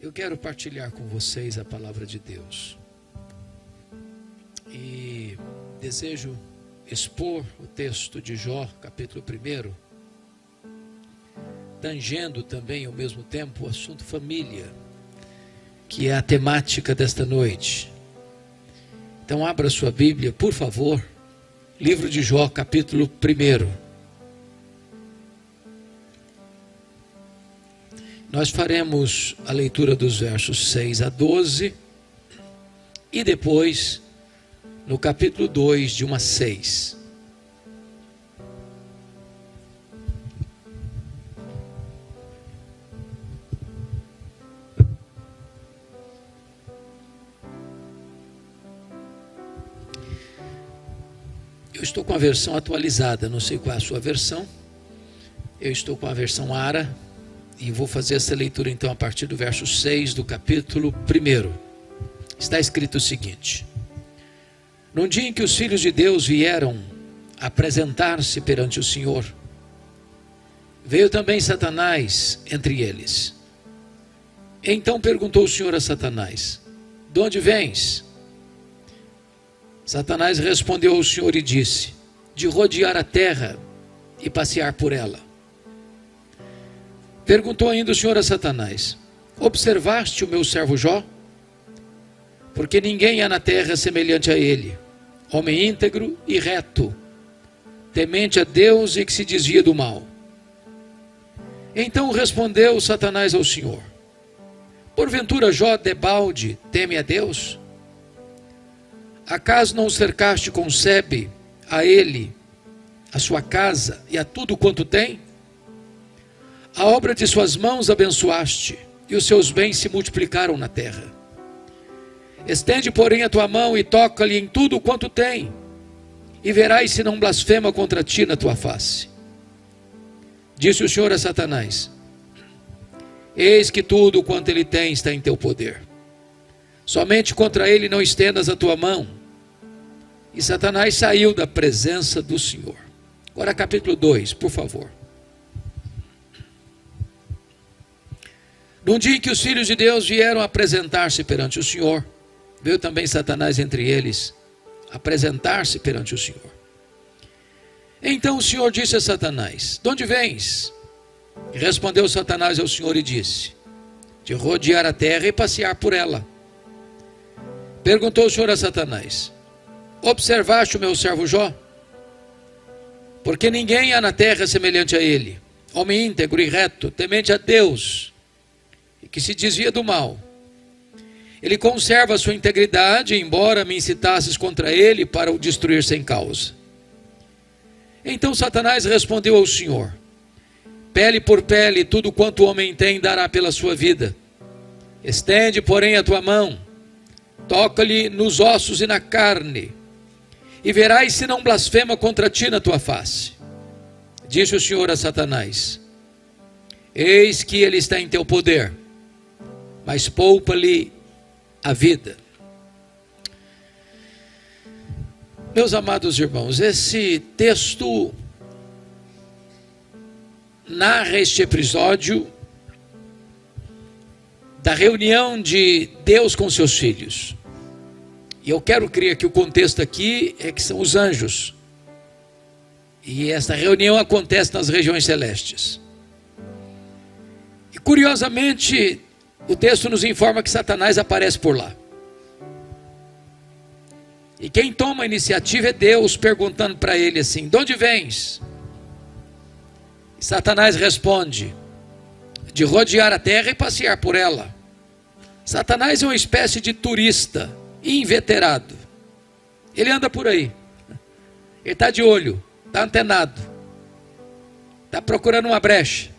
Eu quero partilhar com vocês a palavra de Deus. E desejo expor o texto de Jó, capítulo 1, tangendo também ao mesmo tempo o assunto família, que é a temática desta noite. Então abra sua Bíblia, por favor, livro de Jó, capítulo 1. Nós faremos a leitura dos versos 6 a 12 e depois no capítulo 2 de 1 a 6. Eu estou com a versão atualizada, não sei qual é a sua versão. Eu estou com a versão ARA. E vou fazer essa leitura então a partir do verso 6 do capítulo 1. Está escrito o seguinte: Num dia em que os filhos de Deus vieram apresentar-se perante o Senhor, veio também Satanás entre eles. Então perguntou o Senhor a Satanás: De onde vens? Satanás respondeu ao Senhor e disse: De rodear a terra e passear por ela. Perguntou ainda o Senhor a Satanás: Observaste o meu servo Jó? Porque ninguém há na terra semelhante a ele, homem íntegro e reto, temente a Deus e que se desvia do mal. Então respondeu Satanás ao Senhor: Porventura Jó debalde teme a Deus? Acaso não o cercaste com sebe a ele, a sua casa e a tudo quanto tem? A obra de suas mãos abençoaste, e os seus bens se multiplicaram na terra. Estende, porém, a tua mão e toca-lhe em tudo quanto tem, e verás se não blasfema contra ti na tua face. Disse o Senhor a Satanás: Eis que tudo quanto ele tem está em teu poder. Somente contra ele não estendas a tua mão. E Satanás saiu da presença do Senhor. Agora capítulo 2, por favor. Num dia em que os filhos de Deus vieram apresentar-se perante o Senhor, veio também Satanás entre eles, apresentar-se perante o Senhor. Então o Senhor disse a Satanás: De onde vens? E respondeu Satanás ao Senhor e disse: De rodear a terra e passear por ela. Perguntou o Senhor a Satanás: Observaste o meu servo Jó? Porque ninguém há na terra semelhante a ele, homem íntegro e reto, temente a Deus, que se desvia do mal. Ele conserva a sua integridade, embora me incitasses contra ele para o destruir sem causa. Então Satanás respondeu ao Senhor: Pele por pele, tudo quanto o homem tem dará pela sua vida. Estende, porém, a tua mão, toca-lhe nos ossos e na carne, e verás se não blasfema contra ti na tua face. Disse o Senhor a Satanás: Eis que ele está em teu poder, mas poupa-lhe a vida. Meus amados irmãos, esse texto narra este episódio da reunião de Deus com seus filhos. E eu quero crer que o contexto aqui é que são os anjos. E esta reunião acontece nas regiões celestes. E curiosamente, o texto nos informa que Satanás aparece por lá. E quem toma a iniciativa é Deus, perguntando para ele assim: De onde vens? E Satanás responde: De rodear a terra e passear por ela. Satanás é uma espécie de turista inveterado. Ele anda por aí. Ele está de olho, está antenado, está procurando uma brecha,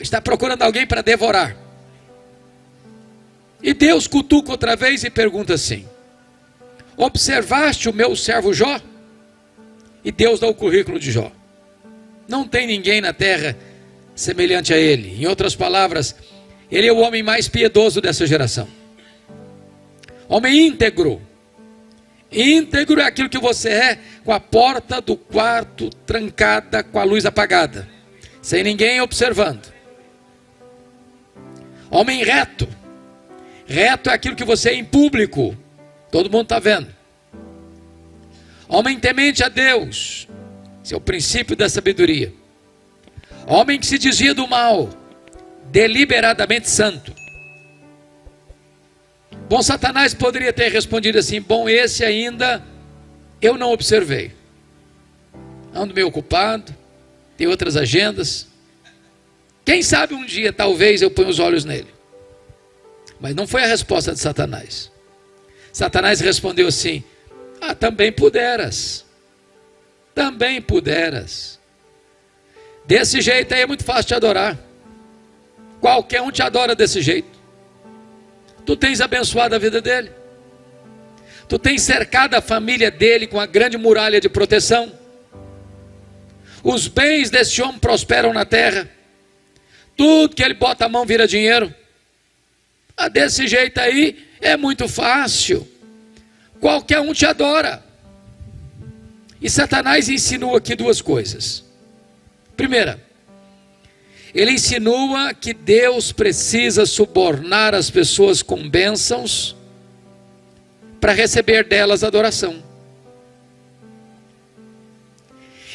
está procurando alguém para devorar. E Deus cutuca outra vez e pergunta assim: Observaste o meu servo Jó? E Deus dá o currículo de Jó. Não tem ninguém na terra semelhante a ele. Em outras palavras, ele é o homem mais piedoso dessa geração. Homem íntegro. Íntegro é aquilo que você é com a porta do quarto trancada, com a luz apagada, sem ninguém observando. Homem reto. Reto é aquilo que você é em público. Todo mundo está vendo. Homem temente a Deus. Esse é o princípio da sabedoria. Homem que se desvia do mal. Deliberadamente santo. Bom, Satanás poderia ter respondido assim: bom, esse ainda eu não observei. Ando meio ocupado, tem outras agendas. Quem sabe um dia, talvez, eu ponha os olhos nele. Mas não foi a resposta de Satanás. Satanás respondeu assim: ah, também puderas. Também puderas. Desse jeito aí é muito fácil te adorar. Qualquer um te adora desse jeito. Tu tens abençoado a vida dele. Tu tens cercado a família dele com a grande muralha de proteção. Os bens desse homem prosperam na terra. Tudo que ele bota a mão vira dinheiro. Ah, desse jeito aí é muito fácil. Qualquer um te adora. E Satanás insinua aqui duas coisas. Primeira, ele insinua que Deus precisa subornar as pessoas com bênçãos para receber delas adoração.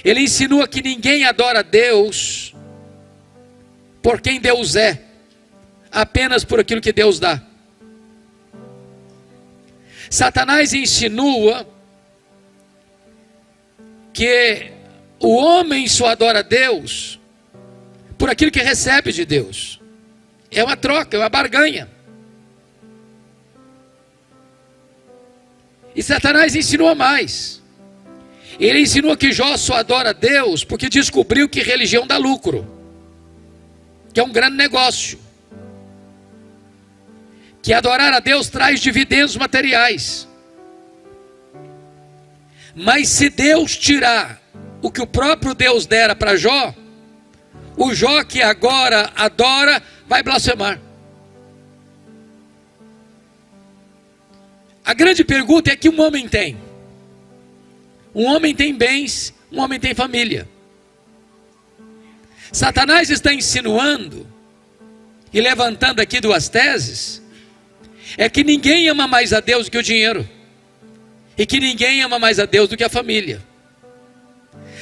Ele insinua que ninguém adora Deus por quem Deus é, apenas por aquilo que Deus dá. Satanás insinua que o homem só adora Deus por aquilo que recebe de Deus. É uma troca, é uma barganha. E Satanás insinua mais. Ele insinua que Jó só adora Deus porque descobriu que religião dá lucro, que é um grande negócio, que adorar a Deus traz dividendos materiais. Mas se Deus tirar o que o próprio Deus dera para Jó, o Jó que agora adora vai blasfemar. A grande pergunta é que um homem tem. Um homem tem bens, um homem tem família. Satanás está insinuando e levantando aqui duas teses. É que ninguém ama mais a Deus do que o dinheiro. E que ninguém ama mais a Deus do que a família.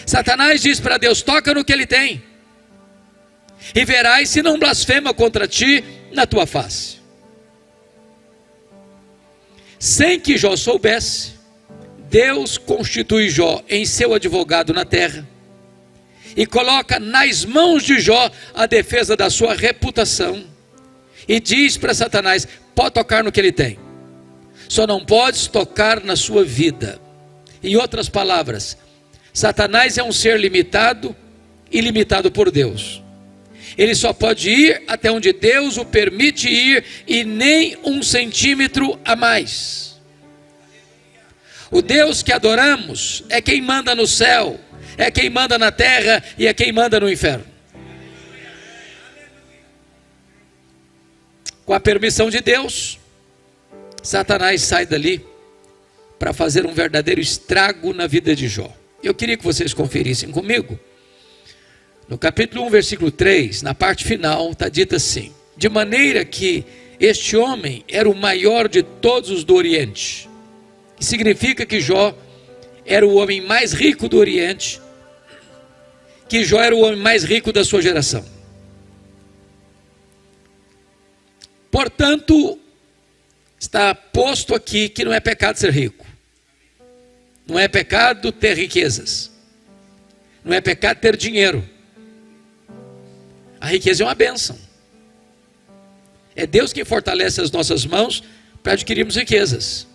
Satanás diz para Deus: toca no que ele tem, e verás se não blasfema contra ti na tua face. Sem que Jó soubesse, Deus constitui Jó em seu advogado na terra, e coloca nas mãos de Jó a defesa da sua reputação, e diz para Satanás: pode tocar no que ele tem, só não podes tocar na sua vida. Em outras palavras, Satanás é um ser limitado e limitado por Deus. Ele só pode ir até onde Deus o permite ir, e nem 1 centímetro a mais. O Deus que adoramos é quem manda no céu, é quem manda na terra e é quem manda no inferno. Com a permissão de Deus, Satanás sai dali para fazer um verdadeiro estrago na vida de Jó. Eu queria que vocês conferissem comigo. No capítulo 1, versículo 3, na parte final, está dito assim: de maneira que este homem era o maior de todos os do Oriente. Que significa que Jó era o homem mais rico do Oriente, que Jó era o homem mais rico da sua geração. Portanto, está posto aqui que não é pecado ser rico. Não é pecado ter riquezas. Não é pecado ter dinheiro. A riqueza é uma bênção. É Deus quem fortalece as nossas mãos para adquirirmos riquezas.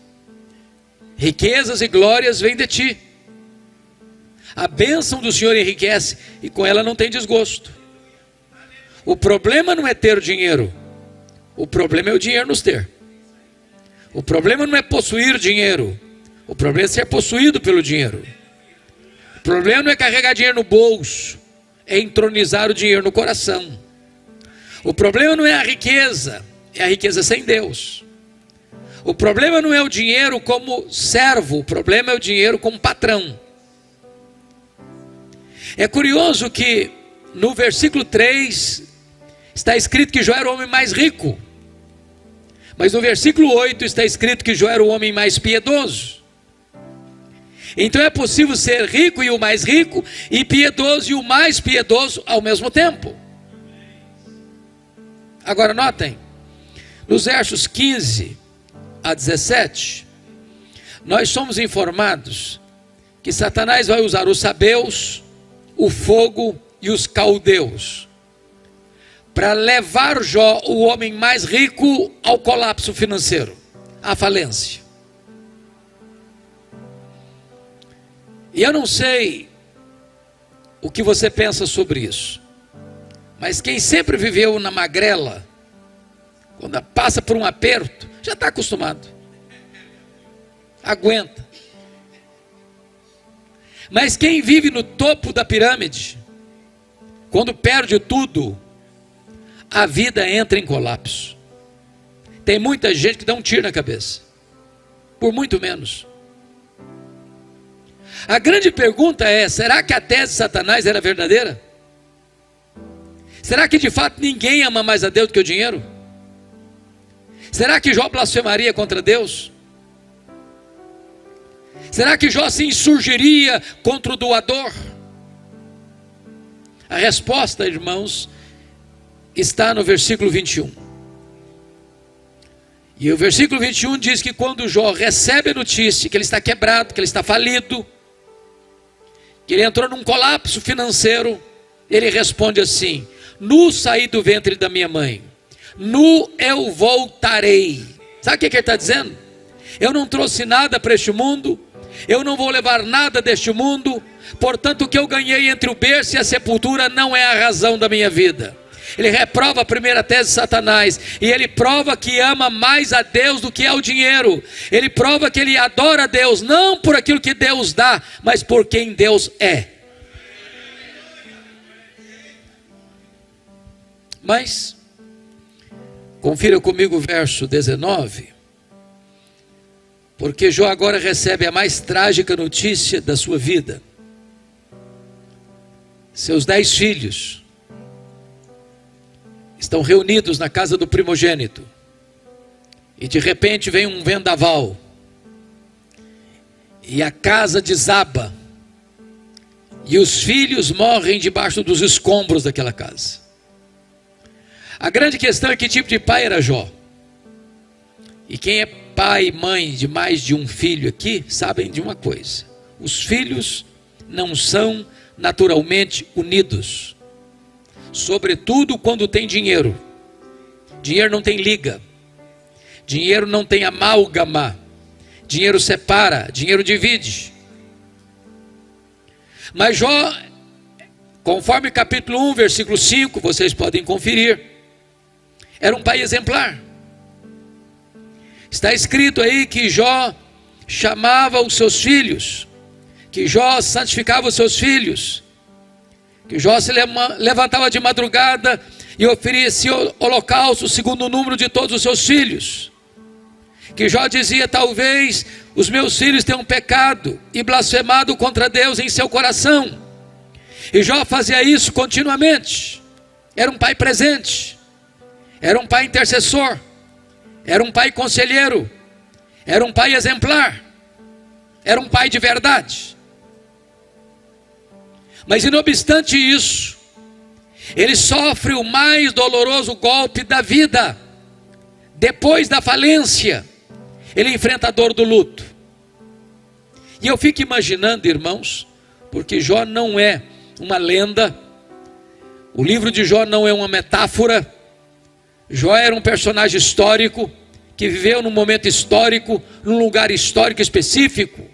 Riquezas e glórias vêm de ti. A bênção do Senhor enriquece e com ela não tem desgosto. O problema não é ter o dinheiro. O problema é o dinheiro nos ter. O problema não é possuir dinheiro. O problema é ser possuído pelo dinheiro. O problema não é carregar dinheiro no bolso. É entronizar o dinheiro no coração. O problema não é a riqueza. É a riqueza sem Deus. O problema não é o dinheiro como servo. O problema é o dinheiro como patrão. É curioso que no versículo 3 está escrito que Jó era o homem mais rico. Mas no versículo 8 está escrito que Jó era o homem mais piedoso. Então é possível ser rico e o mais rico, e piedoso e o mais piedoso ao mesmo tempo. Agora notem, nos versos 15 a 17, nós somos informados que Satanás vai usar os sabeus, o fogo e os caldeus para levar Jó, o homem mais rico, ao colapso financeiro, à falência. E eu não sei o que você pensa sobre isso, mas quem sempre viveu na magrela, quando passa por um aperto, já está acostumado, aguenta. Mas quem vive no topo da pirâmide, quando perde tudo, a vida entra em colapso. Tem muita gente que dá um tiro na cabeça, por muito menos. A grande pergunta é: será que a tese de Satanás era verdadeira? Será que de fato ninguém ama mais a Deus do que o dinheiro? Será que Jó blasfemaria contra Deus? Será que Jó se insurgiria contra o doador? A resposta, irmãos, está no versículo 21. E o versículo 21 diz que quando Jó recebe a notícia que ele está quebrado, que ele está falido, que ele entrou num colapso financeiro, ele responde assim: nu saí do ventre da minha mãe, nu eu voltarei. Sabe o que ele está dizendo? Eu não trouxe nada para este mundo, eu não vou levar nada deste mundo, portanto o que eu ganhei entre o berço e a sepultura não é a razão da minha vida. Ele reprova a primeira tese de Satanás, e ele prova que ama mais a Deus do que ao dinheiro. Ele prova que ele adora a Deus, não por aquilo que Deus dá, mas por quem Deus é. Mas, confira comigo o verso 19, porque Jó agora recebe a mais trágica notícia da sua vida. Seus 10 filhos estão reunidos na casa do primogênito, e de repente vem um vendaval, e a casa desaba, e os filhos morrem debaixo dos escombros daquela casa. A grande questão é que tipo de pai era Jó. E quem é pai e mãe de mais de um filho aqui, sabem de uma coisa: os filhos não são naturalmente unidos, sobretudo quando tem dinheiro. Dinheiro não tem liga, dinheiro não tem amálgama, dinheiro separa, dinheiro divide. Mas Jó, conforme capítulo 1, versículo 5, vocês podem conferir, era um pai exemplar. Está escrito aí que Jó chamava os seus filhos, que Jó santificava os seus filhos, que Jó se levantava de madrugada e oferecia holocausto segundo o número de todos os seus filhos. Que Jó dizia: talvez os meus filhos tenham pecado e blasfemado contra Deus em seu coração. E Jó fazia isso continuamente. Era um pai presente, era um pai intercessor, era um pai conselheiro, era um pai exemplar, era um pai de verdade. Mas não obstante isso, ele sofre o mais doloroso golpe da vida. Depois da falência, ele enfrenta a dor do luto. E eu fico imaginando, irmãos, porque Jó não é uma lenda, o livro de Jó não é uma metáfora. Jó era um personagem histórico, que viveu num momento histórico, num lugar histórico específico.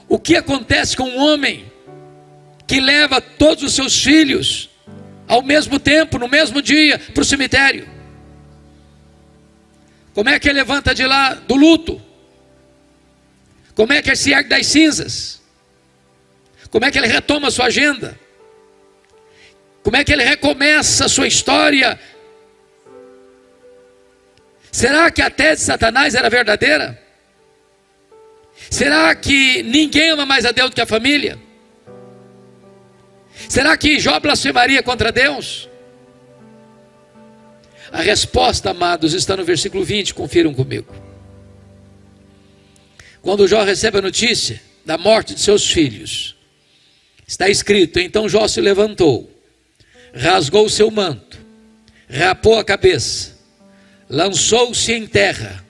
O que acontece com um homem que leva todos os seus filhos ao mesmo tempo, no mesmo dia, para o cemitério? Como é que ele levanta de lá do luto? Como é que ele se ergue das cinzas? Como é que ele retoma a sua agenda? Como é que ele recomeça a sua história? Será que a tese de Satanás era verdadeira? Será que ninguém ama mais a Deus do que a família? Será que Jó blasfemaria contra Deus? A resposta, amados, está no versículo 20, confiram comigo. Quando Jó recebe a notícia da morte de seus filhos, está escrito: então Jó se levantou, rasgou o seu manto, rapou a cabeça, lançou-se em terra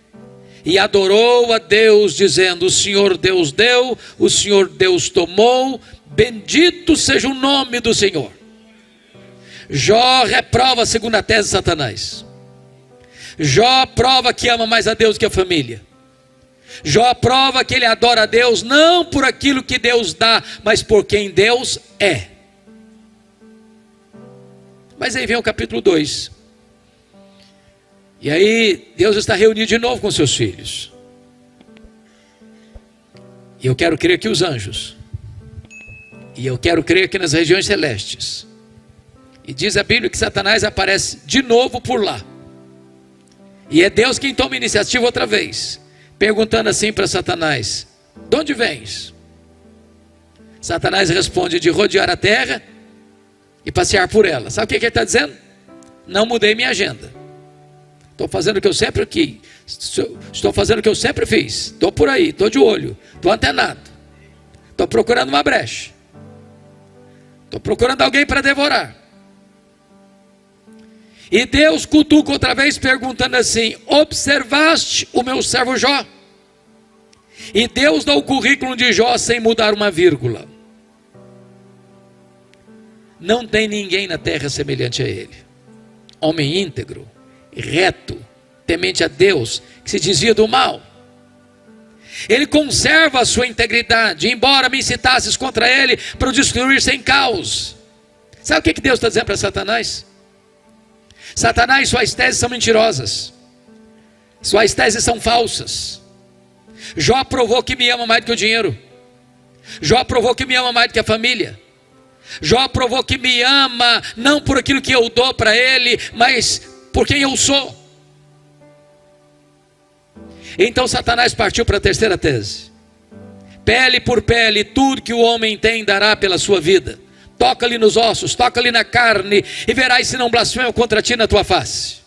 e adorou a Deus, dizendo: o Senhor Deus deu, o Senhor Deus tomou, bendito seja o nome do Senhor. Jó reprova a segunda tese de Satanás. Jó prova que ama mais a Deus que a família. Jó prova que ele adora a Deus não por aquilo que Deus dá, mas por quem Deus é. Mas aí vem o capítulo 2. E aí Deus está reunido de novo com seus filhos. E eu quero crer que os anjos. E eu quero crer que nas regiões celestes. E diz a Bíblia que Satanás aparece de novo por lá. E é Deus quem toma a iniciativa outra vez, perguntando assim para Satanás: de onde vens? Satanás responde: de rodear a terra e passear por ela. Sabe o que ele está dizendo? Não mudei minha agenda. Estou fazendo o que eu sempre quis. Estou fazendo o que eu sempre fiz. Estou por aí, estou de olho, estou antenado. Estou procurando uma brecha. Estou procurando alguém para devorar. E Deus cutuca outra vez, perguntando assim: observaste o meu servo Jó? E Deus dá o currículo de Jó sem mudar uma vírgula. Não tem ninguém na terra semelhante a ele. Homem íntegro, reto, temente a Deus, que se desvia do mal. Ele conserva a sua integridade, embora me incitasses contra ele para o destruir sem caos. Sabe o que Deus está dizendo para Satanás? Satanás, suas teses são mentirosas, suas teses são falsas. Jó provou que me ama mais do que o dinheiro. Jó provou que me ama mais do que a família. Jó provou que me ama não por aquilo que eu dou para ele, mas por quem eu sou. Então Satanás partiu para a terceira tese: pele por pele, tudo que o homem tem dará pela sua vida. Toca-lhe nos ossos, toca-lhe na carne, e verás se não blasfema contra ti na tua face.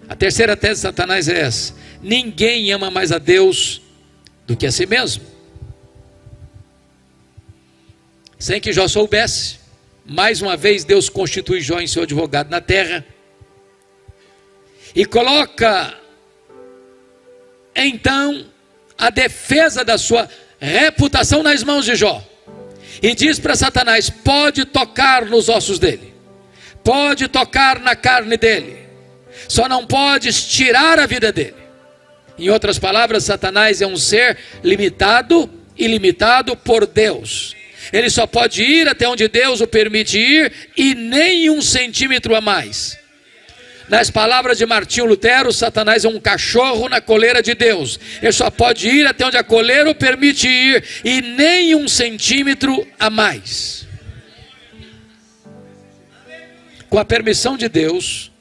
A terceira tese de Satanás é essa: ninguém ama mais a Deus do que a si mesmo. Sem que Jó soubesse, mais uma vez Deus constitui Jó em seu advogado na terra, e coloca então a defesa da sua reputação nas mãos de Jó. E diz para Satanás: pode tocar nos ossos dele, pode tocar na carne dele, só não podes tirar a vida dele. Em outras palavras, Satanás é um ser limitado e limitado por Deus. Ele só pode ir até onde Deus o permite ir, e nem 1 centímetro a mais. Nas palavras de Martinho Lutero, Satanás é um cachorro na coleira de Deus. Ele só pode ir até onde a coleira o permite ir, e nem 1 centímetro a mais. Com a permissão de Deus,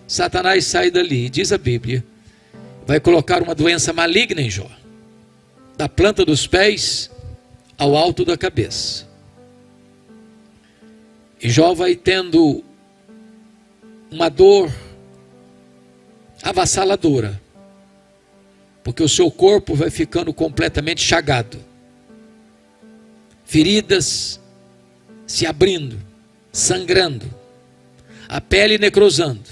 Satanás sai dali, diz a Bíblia, vai colocar uma doença maligna em Jó, da planta dos pés ao alto da cabeça. E Jó vai tendo uma dor avassaladora, porque o seu corpo vai ficando completamente chagado, feridas se abrindo, sangrando, a pele necrosando.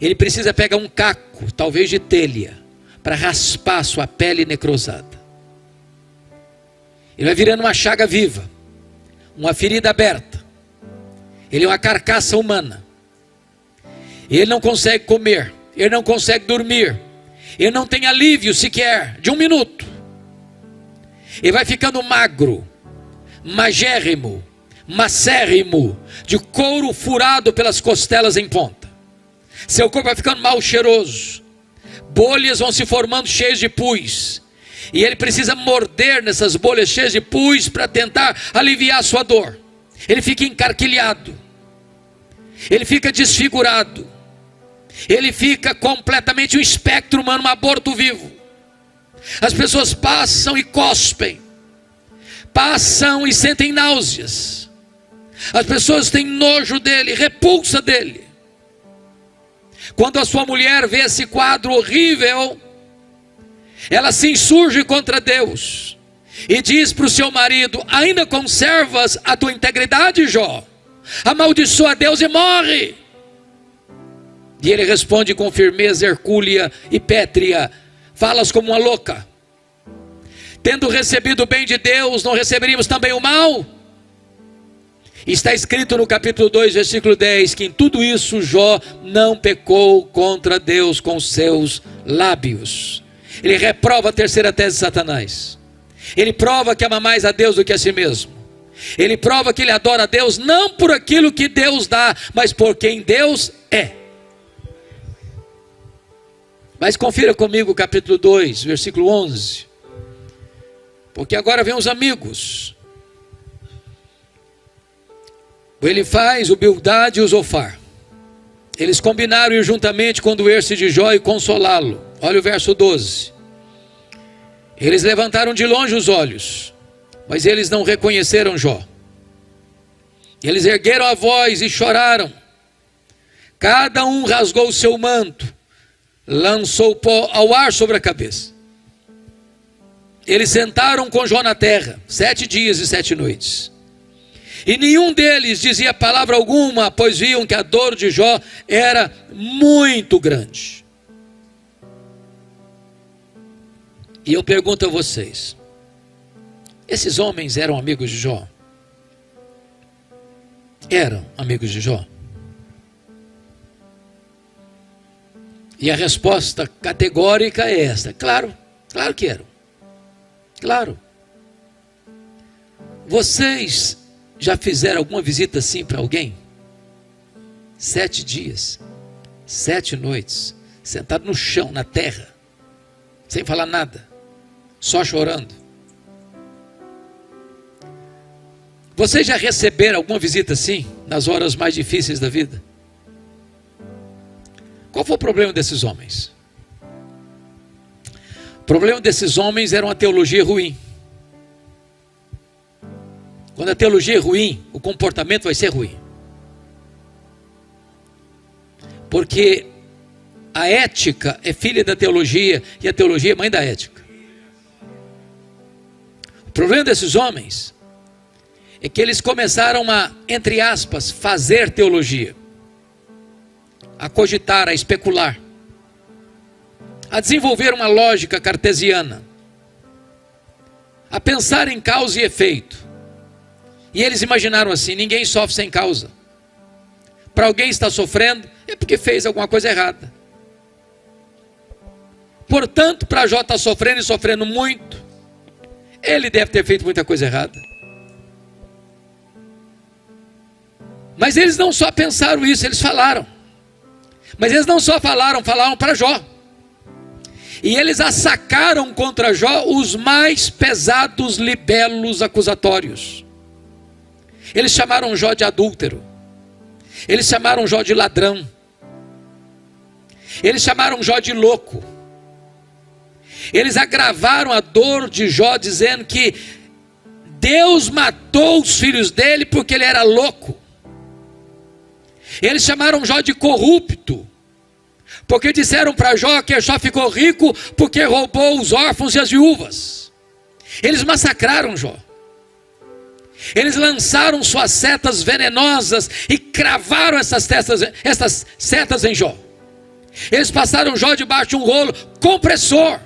Ele precisa pegar um caco, talvez de telha, para raspar sua pele necrosada. Ele vai virando uma chaga viva, uma ferida aberta. Ele é uma carcaça humana. Ele não consegue comer, ele não consegue dormir, ele não tem alívio sequer de 1 minuto. Ele vai ficando magro, magérrimo, macérrimo, de couro furado pelas costelas em ponta. Seu corpo vai ficando mal cheiroso, bolhas vão se formando cheias de pus, e ele precisa morder nessas bolhas cheias de pus para tentar aliviar a sua dor. Ele fica encarquilhado, ele fica desfigurado, ele fica completamente um espectro humano, um aborto vivo. As pessoas passam e cospem, passam e sentem náuseas, as pessoas têm nojo dele, repulsa dele. Quando a sua mulher vê esse quadro horrível, ela se insurge contra Deus e diz para o seu marido: ainda conservas a tua integridade, Jó? Amaldiçoa Deus e morre. E ele responde com firmeza hercúlea e pétrea: falas como uma louca. Tendo recebido o bem de Deus, não receberíamos também o mal? Está escrito no capítulo 2, versículo 10, que em tudo isso Jó não pecou contra Deus com seus lábios. Ele reprova a terceira tese de Satanás. Ele prova que ama mais a Deus do que a si mesmo. Ele prova que ele adora a Deus não por aquilo que Deus dá, mas por quem Deus é. Mas confira comigo o capítulo 2, versículo 11. Porque agora vem os amigos. O Elifaz, o Bildade e o Zofar. Eles combinaram ir juntamente condoer-se de Jó e consolá-lo. Olha o verso 12. Eles levantaram de longe os olhos, mas eles não reconheceram Jó. Eles ergueram a voz e choraram. Cada um rasgou o seu manto, lançou pó ao ar sobre a cabeça. Eles sentaram com Jó na terra, 7 dias e 7 noites. E nenhum deles dizia palavra alguma, pois viam que a dor de Jó era muito grande. E eu pergunto a vocês: esses homens eram amigos de Jó? Eram amigos de Jó? E a resposta categórica é esta: claro, claro que eram. Claro. Vocês já fizeram alguma visita assim para alguém? 7 dias, 7 noites, sentado no chão, na terra, sem falar nada, só chorando. Vocês já receberam alguma visita assim, nas horas mais difíceis da vida? Qual foi o problema desses homens? O problema desses homens era uma teologia ruim. Quando a teologia é ruim, o comportamento vai ser ruim. Porque a ética é filha da teologia e a teologia é mãe da ética. O problema desses homens é que eles começaram a, entre aspas, fazer teologia, a cogitar, a especular, a desenvolver uma lógica cartesiana, a pensar em causa e efeito. E eles imaginaram assim: ninguém sofre sem causa. Para alguém estar sofrendo, é porque fez alguma coisa errada. Portanto, para Jó estar sofrendo e sofrendo muito, ele deve ter feito muita coisa errada. Mas eles não só pensaram isso, eles falaram. Mas eles não só falaram para Jó. E eles assacaram contra Jó os mais pesados libelos acusatórios. Eles chamaram Jó de adúltero. Eles chamaram Jó de ladrão. Eles chamaram Jó de louco. Eles agravaram a dor de Jó, dizendo que Deus matou os filhos dele porque ele era louco. Eles chamaram Jó de corrupto, porque disseram para Jó que Jó ficou rico porque roubou os órfãos e as viúvas. Eles massacraram Jó. Eles lançaram suas setas venenosas e cravaram essas setas em Jó. Eles passaram Jó debaixo de um rolo compressor,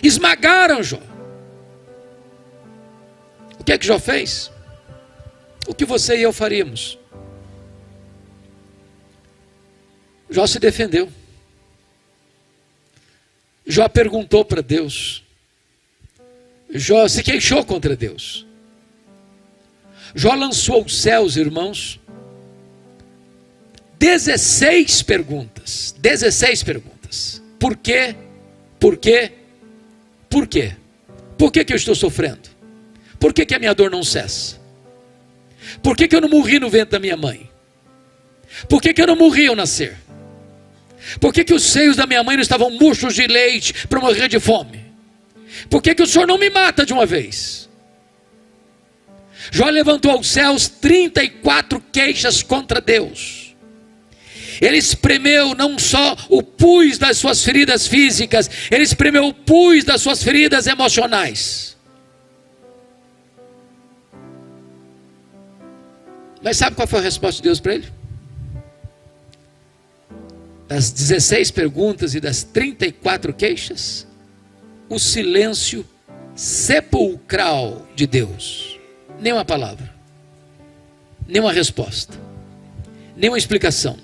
esmagaram Jó. O que é que Jó fez? O que você e eu faríamos? Jó se defendeu. Jó perguntou para Deus. Jó se queixou contra Deus. Jó lançou aos céus, irmãos, 16 perguntas. 16 perguntas. Por quê? Por quê? Por quê? Por que eu estou sofrendo? Por que a minha dor não cessa? Por que eu não morri no ventre da minha mãe? Por que eu não morri ao nascer? Por que os seios da minha mãe não estavam murchos de leite para morrer de fome? Por que o Senhor não me mata de uma vez? Jó levantou aos céus 34 queixas contra Deus. Ele espremeu não só o pus das suas feridas físicas, ele espremeu o pus das suas feridas emocionais. Mas sabe qual foi a resposta de Deus para ele? Das 16 perguntas e das 34 queixas, o silêncio sepulcral de Deus. Nenhuma palavra, nenhuma resposta, nenhuma explicação,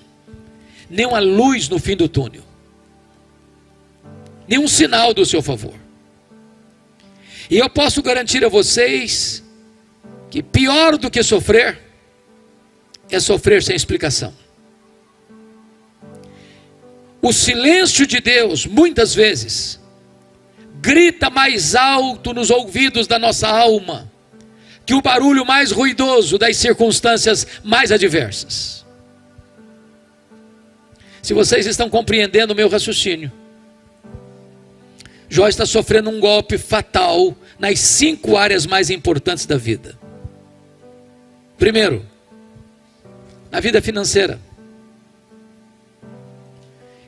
nenhuma luz no fim do túnel, nenhum sinal do seu favor. E eu posso garantir a vocês que pior do que sofrer é sofrer sem explicação. O silêncio de Deus, muitas vezes, grita mais alto nos ouvidos da nossa alma que o barulho mais ruidoso das circunstâncias mais adversas. Se vocês estão compreendendo o meu raciocínio, Jó está sofrendo um golpe fatal nas 5 áreas mais importantes da vida. Primeiro, na vida financeira.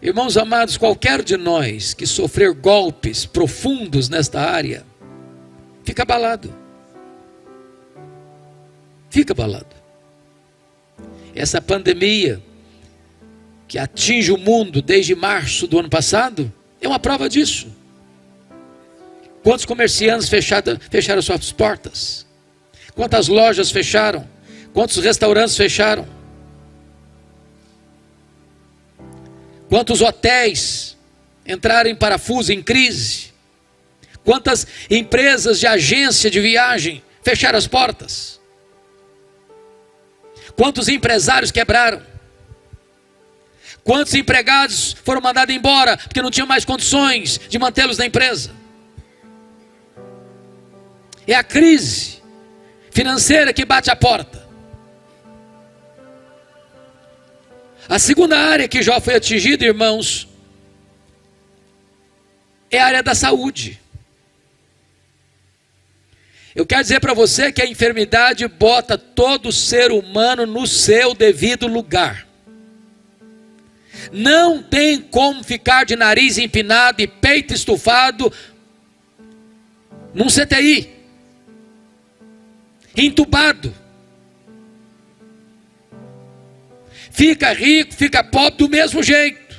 Irmãos amados, qualquer de nós que sofrer golpes profundos nesta área, fica abalado. Fica abalado. Essa pandemia que atinge o mundo desde março do ano passado, é uma prova disso. Quantos comerciantes fecharam suas portas? Quantas lojas fecharam? Quantos restaurantes fecharam? Quantos hotéis entraram em parafuso, em crise? Quantas empresas de agência de viagem fecharam as portas? Quantos empresários quebraram? Quantos empregados foram mandados embora porque não tinham mais condições de mantê-los na empresa? É a crise financeira que bate a porta. A segunda área que Jó foi atingido, irmãos, é a área da saúde. Eu quero dizer para você que a enfermidade bota todo ser humano no seu devido lugar. Não tem como ficar de nariz empinado e peito estufado num CTI, entubado. Fica rico, fica pobre do mesmo jeito.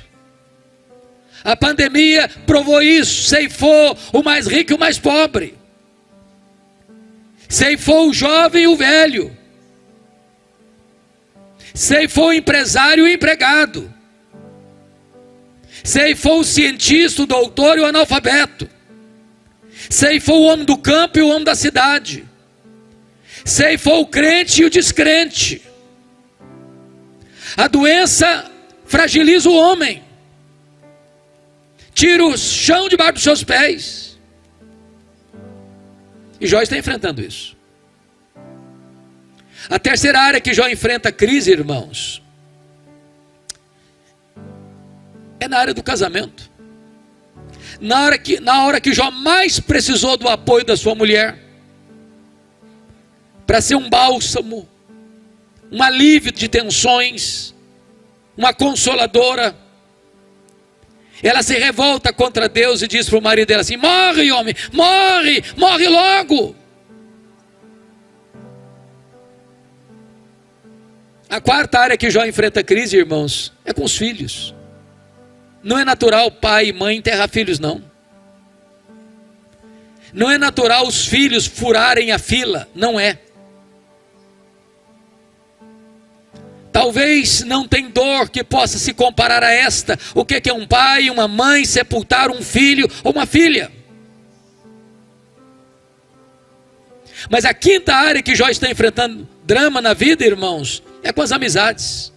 A pandemia provou isso, ceifou o mais rico e o mais pobre. Ceifou o jovem e o velho. Ceifou o empresário e o empregado. Ceifou o cientista, o doutor e o analfabeto. Ceifou o homem do campo e o homem da cidade. Ceifou o crente e o descrente. A doença fragiliza o homem, tira o chão debaixo dos seus pés. E Jó está enfrentando isso. A terceira área que Jó enfrenta crise, irmãos, é na área do casamento. Na hora que Jó mais precisou do apoio da sua mulher, para ser um bálsamo, um alívio de tensões, uma consoladora, ela se revolta contra Deus e diz para o marido dela assim: morre, homem, morre, morre logo. A quarta área que Jó enfrenta crise, irmãos, é com os filhos. Não é natural pai e mãe enterrar filhos, não. Não é natural os filhos furarem a fila, não é. Talvez não tenha dor que possa se comparar a esta. O que é um pai e uma mãe sepultar um filho ou uma filha? Mas a quinta área que Jó está enfrentando drama na vida, irmãos, é com as amizades.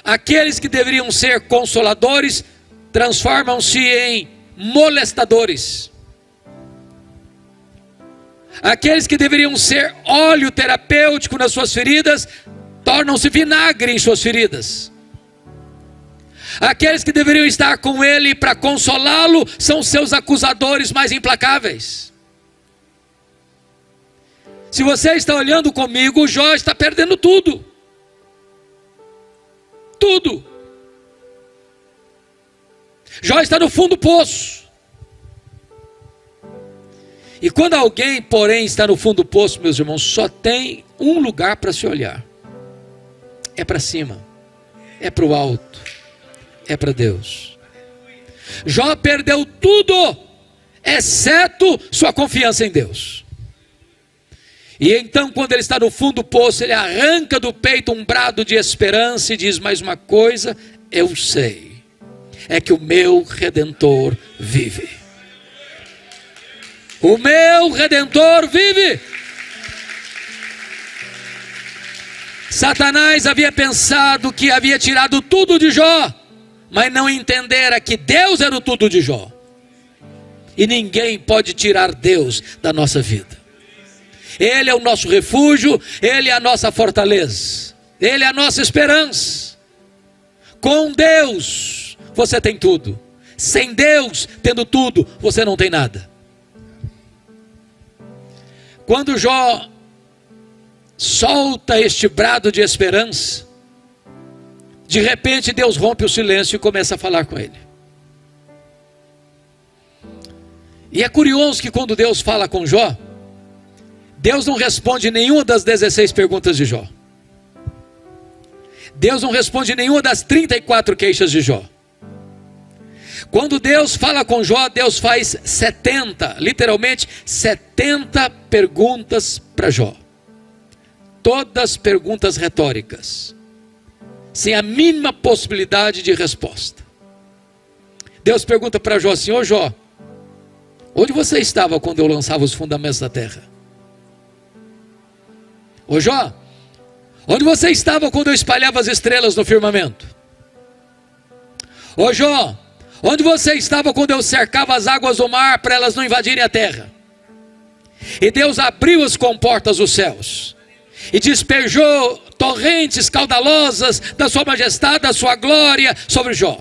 Aqueles que deveriam ser consoladores transformam-se em molestadores. Aqueles que deveriam ser óleo terapêutico nas suas feridas tornam-se vinagre em suas feridas. Aqueles que deveriam estar com ele para consolá-lo são seus acusadores mais implacáveis. Se você está olhando comigo, Jó está perdendo tudo. tudo. Jó está no fundo do poço. E quando alguém, porém, está no fundo do poço, meus irmãos, só tem um lugar para se olhar. É para cima, é para o alto, é para Deus. Jó perdeu tudo, exceto sua confiança em Deus. E então, quando ele está no fundo do poço, ele arranca do peito um brado de esperança e diz: mais uma coisa eu sei, é que o meu Redentor vive. O meu Redentor vive. Satanás havia pensado que havia tirado tudo de Jó, mas não entendera que Deus era o tudo de Jó. E ninguém pode tirar Deus da nossa vida. Ele é o nosso refúgio, Ele é a nossa fortaleza, Ele é a nossa esperança. Com Deus você tem tudo. Sem Deus, tendo tudo, você não tem nada. Quando Jó solta este brado de esperança, de repente Deus rompe o silêncio e começa a falar com ele. E é curioso que quando Deus fala com Jó, Deus não responde nenhuma das 16 perguntas de Jó. Deus não responde nenhuma das 34 queixas de Jó. Quando Deus fala com Jó, Deus faz 70, literalmente 70 perguntas para Jó. Todas perguntas retóricas, sem a mínima possibilidade de resposta. Deus pergunta para Jó assim: ô Jó, onde você estava quando eu lançava os fundamentos da terra? Ô Jó, onde você estava quando eu espalhava as estrelas no firmamento? Ô Jó, onde você estava quando eu cercava as águas do mar para elas não invadirem a terra? E Deus abriu as comportas dos céus e despejou torrentes caudalosas da sua majestade, da sua glória sobre Jó.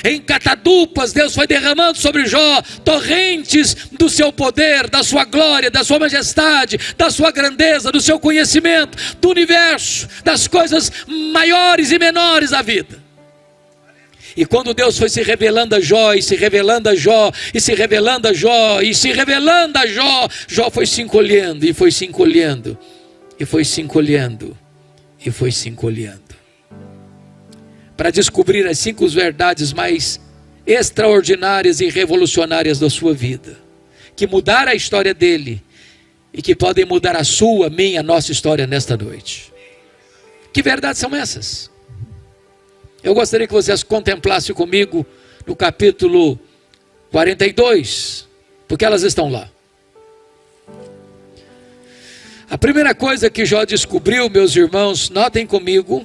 Em catadupas Deus foi derramando sobre Jó torrentes do seu poder, da sua glória, da sua majestade, da sua grandeza, do seu conhecimento, do universo, das coisas maiores e menores da vida. E quando Deus foi se revelando a Jó, e se revelando a Jó, e se revelando a Jó, e se revelando a Jó, Jó foi se encolhendo, e foi se encolhendo, e foi se encolhendo, e foi se encolhendo, para descobrir as 5 verdades mais extraordinárias e revolucionárias da sua vida, que mudaram a história dele, e que podem mudar a sua, minha, nossa história nesta noite. Que verdades são essas? Eu gostaria que vocês contemplassem comigo no capítulo 42, porque elas estão lá. A primeira coisa que Jó descobriu, meus irmãos, notem comigo,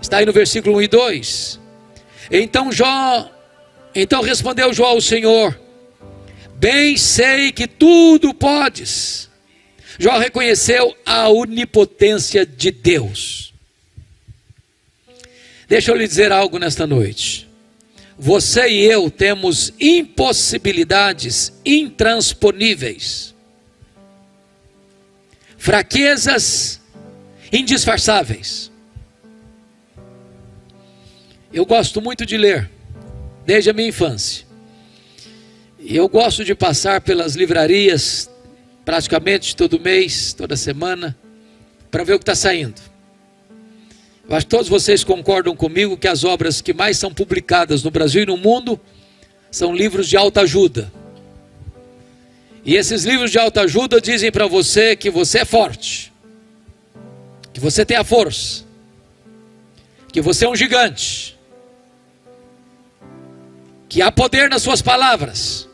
está aí no versículo 1 e 2. Então respondeu Jó ao Senhor: bem sei que tudo podes. Jó reconheceu a onipotência de Deus. Deixa eu lhe dizer algo nesta noite. Você e eu temos impossibilidades intransponíveis, fraquezas indisfarçáveis. Eu gosto muito de ler, desde a minha infância. E eu gosto de passar pelas livrarias, praticamente todo mês, toda semana, para ver o que está saindo. Eu acho que todos vocês concordam comigo que as obras que mais são publicadas no Brasil e no mundo são livros de autoajuda. E esses livros de autoajuda dizem para você que você é forte, que você tem a força, que você é um gigante, que há poder nas suas palavras,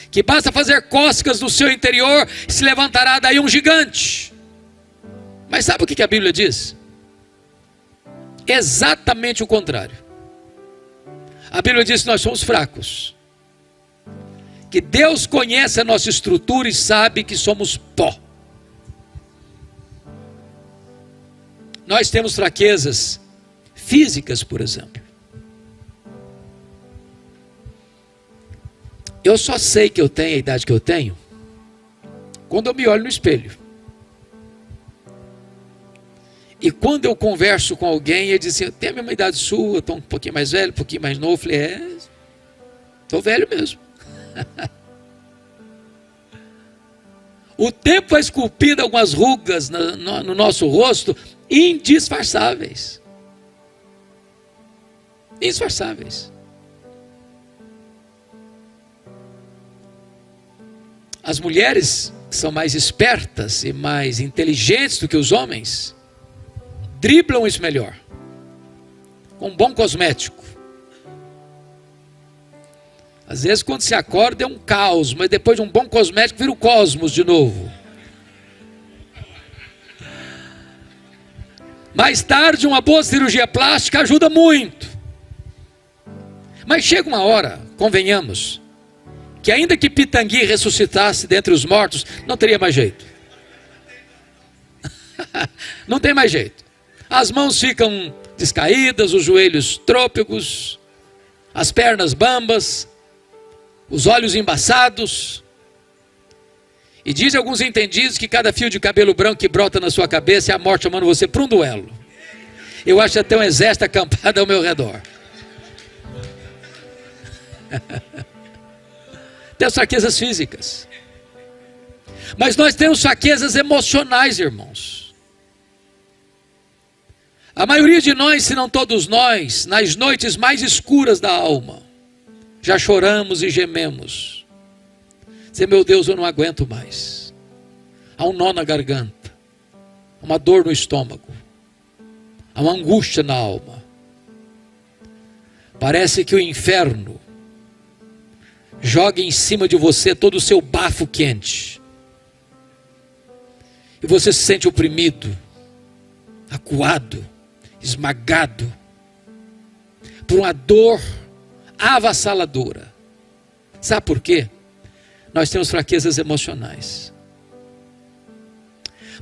que basta fazer cócegas no seu interior e se levantará daí um gigante. Mas sabe o que a Bíblia diz? Exatamente o contrário. A Bíblia diz que nós somos fracos, que Deus conhece a nossa estrutura e sabe que somos pó. Nós temos fraquezas físicas, por exemplo. Eu só sei que eu tenho a idade que eu tenho quando eu me olho no espelho. E quando eu converso com alguém, ele diz assim: tem a mesma idade sua, estou um pouquinho mais velho, um pouquinho mais novo. Eu falei: estou velho mesmo. O tempo vai esculpindo algumas rugas no nosso rosto, indisfarçáveis. Indisfarçáveis. As mulheres que são mais espertas e mais inteligentes do que os homens, driblam isso melhor, com um bom cosmético. Às vezes quando se acorda é um caos, mas depois de um bom cosmético vira o cosmos de novo. Mais tarde uma boa cirurgia plástica ajuda muito. Mas chega uma hora, convenhamos, que ainda que Pitangui ressuscitasse dentre os mortos, não teria mais jeito. Não tem mais jeito. As mãos ficam descaídas, os joelhos trôpegos, as pernas bambas, os olhos embaçados. E dizem alguns entendidos que cada fio de cabelo branco que brota na sua cabeça é a morte chamando você para um duelo. Eu acho até um exército acampado ao meu redor. Temos fraquezas físicas, mas nós temos fraquezas emocionais, irmãos. A maioria de nós, se não todos nós, nas noites mais escuras da alma, já choramos e gememos. Dizer: meu Deus, eu não aguento mais. Há um nó na garganta, uma dor no estômago, há uma angústia na alma. Parece que o inferno joga em cima de você todo o seu bafo quente. E você se sente oprimido, acuado, esmagado por uma dor avassaladora. Sabe por quê? Nós temos fraquezas emocionais.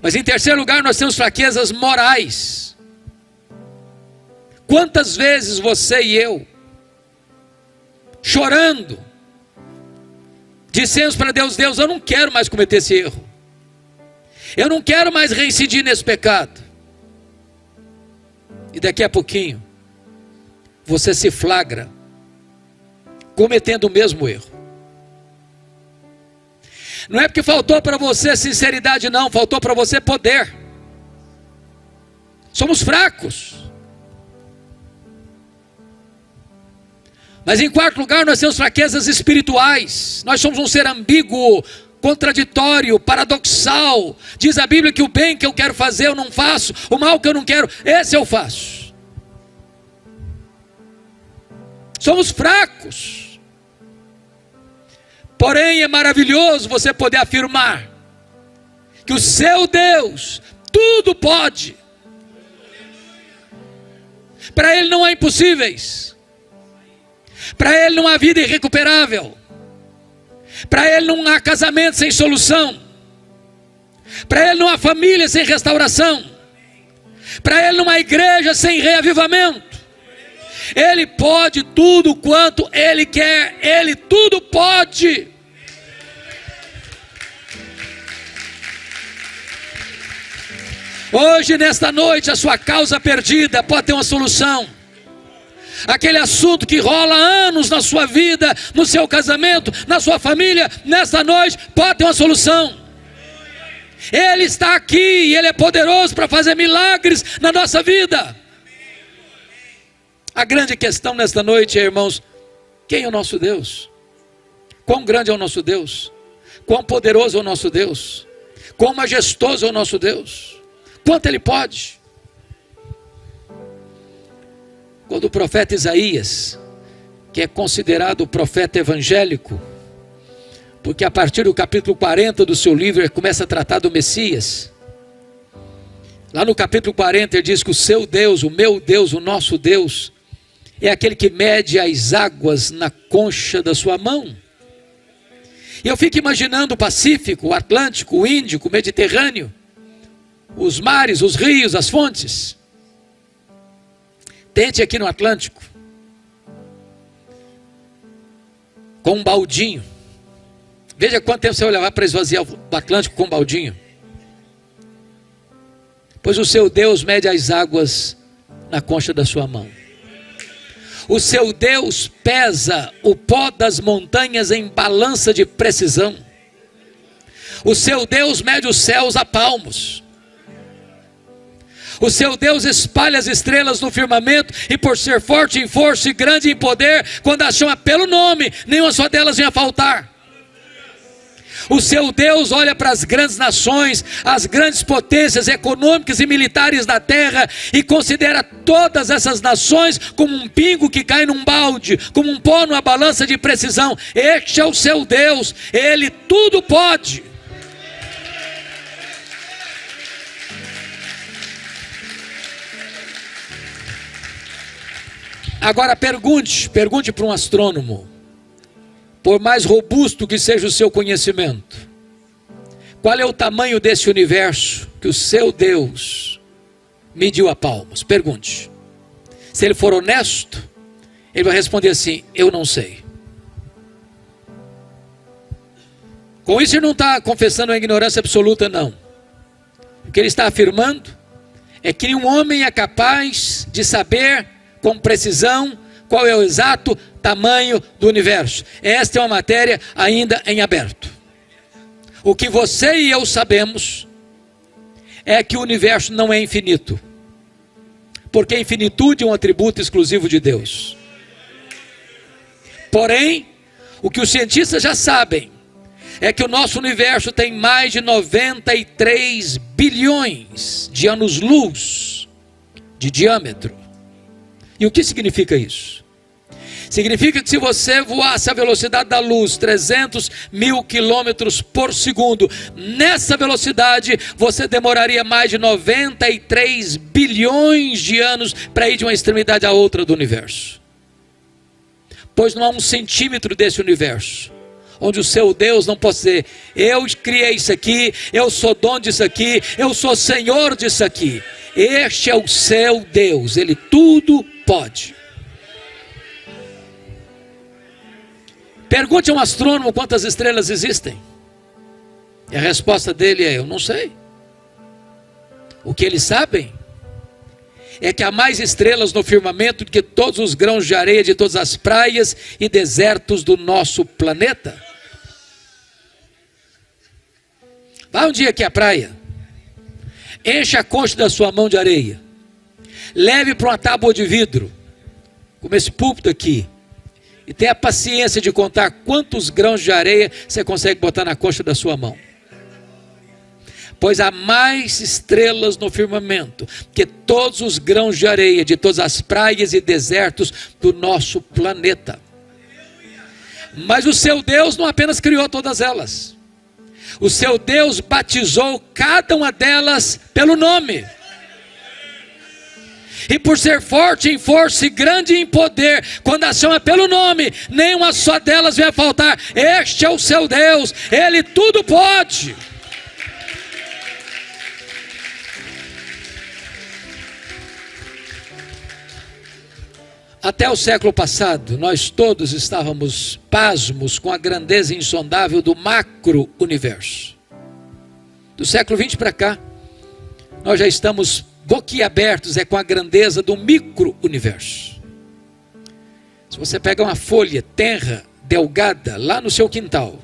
Mas em terceiro lugar, nós temos fraquezas morais. Quantas vezes você e eu, chorando, dissemos para Deus: Deus, eu não quero mais cometer esse erro. Eu não quero mais reincidir nesse pecado. E daqui a pouquinho, você se flagra cometendo o mesmo erro. Não é porque faltou para você sinceridade, não. Faltou para você poder. Somos fracos. Mas em quarto lugar, nós temos fraquezas espirituais. Nós somos um ser ambíguo, contraditório, paradoxal. Diz a Bíblia que o bem que eu quero fazer eu não faço, o mal que eu não quero, esse eu faço. Somos fracos. Porém é maravilhoso você poder afirmar que o seu Deus tudo pode. Para Ele não há impossíveis. Para Ele não há vida irrecuperável. Para Ele não há casamento sem solução. Para Ele não há família sem restauração. Para Ele não há igreja sem reavivamento. Ele pode tudo quanto Ele quer. Ele tudo pode. Hoje, nesta noite, a sua causa perdida pode ter uma solução. Aquele assunto que rola há anos na sua vida, no seu casamento, na sua família, nesta noite pode ter uma solução. Ele está aqui e Ele é poderoso para fazer milagres na nossa vida. A grande questão nesta noite, irmãos, quem é o nosso Deus? Quão grande é o nosso Deus? Quão poderoso é o nosso Deus? Quão majestoso é o nosso Deus? Quanto Ele pode? Quando o profeta Isaías, que é considerado o profeta evangélico, porque a partir do capítulo 40 do seu livro ele começa a tratar do Messias. Lá no capítulo 40 ele diz que o seu Deus, o meu Deus, o nosso Deus, é aquele que mede as águas na concha da sua mão. E eu fico imaginando o Pacífico, o Atlântico, o Índico, o Mediterrâneo, os mares, os rios, as fontes. Tente aqui no Atlântico, com um baldinho. Veja quanto tempo você vai levar para esvaziar o Atlântico com um baldinho. Pois o seu Deus mede as águas na concha da sua mão. O seu Deus pesa o pó das montanhas em balança de precisão. O seu Deus mede os céus a palmos. O seu Deus espalha as estrelas no firmamento, e por ser forte em força e grande em poder, quando as chama pelo nome, nenhuma só delas vem a faltar. O seu Deus olha para as grandes nações, as grandes potências econômicas e militares da terra, e considera todas essas nações como um pingo que cai num balde, como um pó numa balança de precisão. Este é o seu Deus, Ele tudo pode. Agora pergunte para um astrônomo, por mais robusto que seja o seu conhecimento, qual é o tamanho desse universo que o seu Deus mediu a palmos? Pergunte. Se ele for honesto, ele vai responder assim: eu não sei. Com isso ele não está confessando a ignorância absoluta, não. O que ele está afirmando é que nenhum homem é capaz de saber com precisão qual é o exato tamanho do universo. Esta é uma matéria ainda em aberto. O que você e eu sabemos é que o universo não é infinito, porque a infinitude é um atributo exclusivo de Deus. Porém, o que os cientistas já sabem é que o nosso universo tem mais de 93 bilhões de anos-luz de diâmetro. E o que significa isso? Significa que se você voasse a velocidade da luz, 300 mil quilômetros por segundo, nessa velocidade você demoraria mais de 93 bilhões de anos para ir de uma extremidade à outra do universo. Pois não há um centímetro desse universo onde o seu Deus não possa dizer: eu criei isso aqui, eu sou dono disso aqui, eu sou senhor disso aqui. Este é o seu Deus, Ele tudo pode. Pergunte a um astrônomo quantas estrelas existem, e a resposta dele é: eu não sei. O que eles sabem é que há mais estrelas no firmamento do que todos os grãos de areia de todas as praias e desertos do nosso planeta. Vá um dia aqui à praia, enche a concha da sua mão de areia, leve para uma tábua de vidro, como esse púlpito aqui, e tenha a paciência de contar quantos grãos de areia você consegue botar na concha da sua mão. Pois há mais estrelas no firmamento que todos os grãos de areia de todas as praias e desertos do nosso planeta. Mas o seu Deus não apenas criou todas elas. O seu Deus batizou cada uma delas pelo nome. E por ser forte em força e grande em poder, quando a chama pelo nome, nenhuma só delas vai faltar. Este é o seu Deus, Ele tudo pode. Até o século passado, nós todos estávamos pasmos com a grandeza insondável do macro-universo. Do século XX para cá, nós já estamos boquiabertos com a grandeza do micro-universo. Se você pega uma folha tenra, delgada, lá no seu quintal,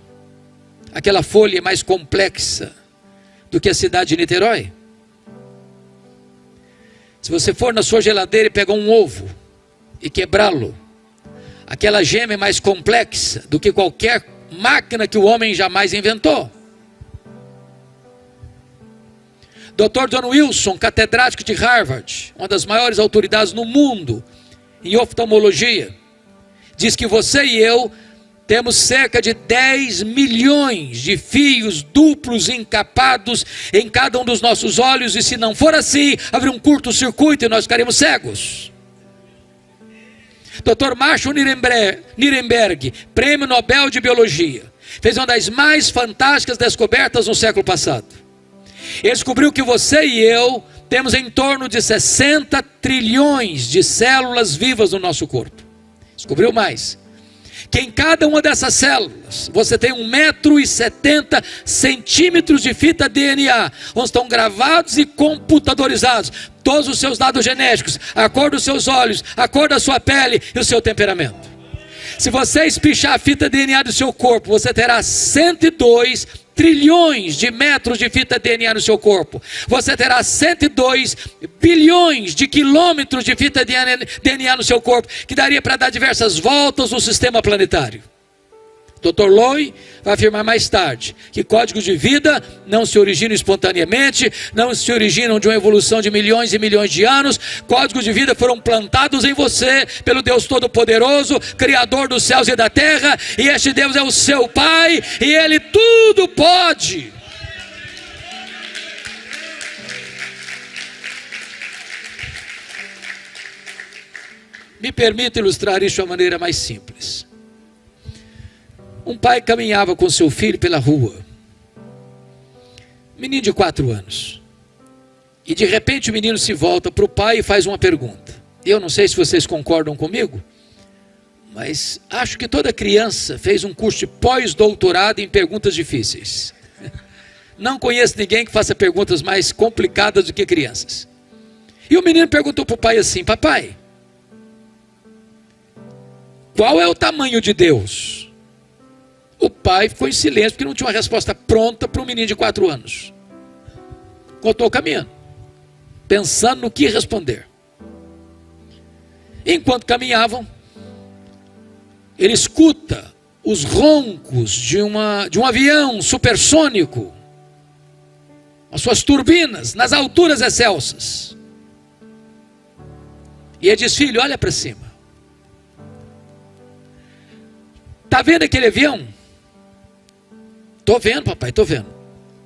aquela folha é mais complexa do que a cidade de Niterói. Se você for na sua geladeira e pegar um ovo e quebrá-lo, aquela gema é mais complexa do que qualquer máquina que o homem jamais inventou. Dr. John Wilson, catedrático de Harvard, uma das maiores autoridades no mundo em oftalmologia, diz que você e eu temos cerca de 10 milhões de fios duplos encapados em cada um dos nossos olhos, e se não for assim, haverá um curto-circuito e nós ficaremos cegos. Dr. Marshall Nirenberg, prêmio Nobel de Biologia, fez uma das mais fantásticas descobertas no século passado. Ele descobriu que você e eu temos em torno de 60 trilhões de células vivas no nosso corpo. Descobriu mais. que em cada uma dessas células você tem 1,70 m de fita DNA, onde estão gravados e computadorizados todos os seus dados genéticos, a cor dos seus olhos, a cor da sua pele e o seu temperamento. Se você espichar a fita DNA do seu corpo, você terá 102 trilhões de metros de fita DNA no seu corpo. Você terá 102 bilhões de quilômetros de fita DNA no seu corpo, que daria para dar diversas voltas no sistema planetário. Dr. Loy vai afirmar mais tarde que códigos de vida não se originam espontaneamente, não se originam de uma evolução de milhões e milhões de anos. Códigos de vida foram plantados em você pelo Deus Todo-Poderoso, Criador dos céus e da terra, e este Deus é o seu Pai, e Ele tudo pode. Me permita ilustrar isso de uma maneira mais simples. Um pai caminhava com seu filho pela rua, menino de 4 anos, e de repente o menino se volta para o pai e faz uma pergunta. Eu não sei se vocês concordam comigo, mas acho que toda criança fez um curso de pós-doutorado em perguntas difíceis. Não conheço ninguém que faça perguntas mais complicadas do que crianças. E o menino perguntou para o pai assim: papai, qual é o tamanho de Deus? O pai ficou em silêncio, porque não tinha uma resposta pronta para um menino de 4 anos. Continuou caminhando, pensando no que responder. Enquanto caminhavam, ele escuta os roncos de um avião supersônico, as suas turbinas nas alturas excelsas. E ele diz: filho, olha para cima. Está vendo aquele avião? Estou vendo, papai, estou vendo.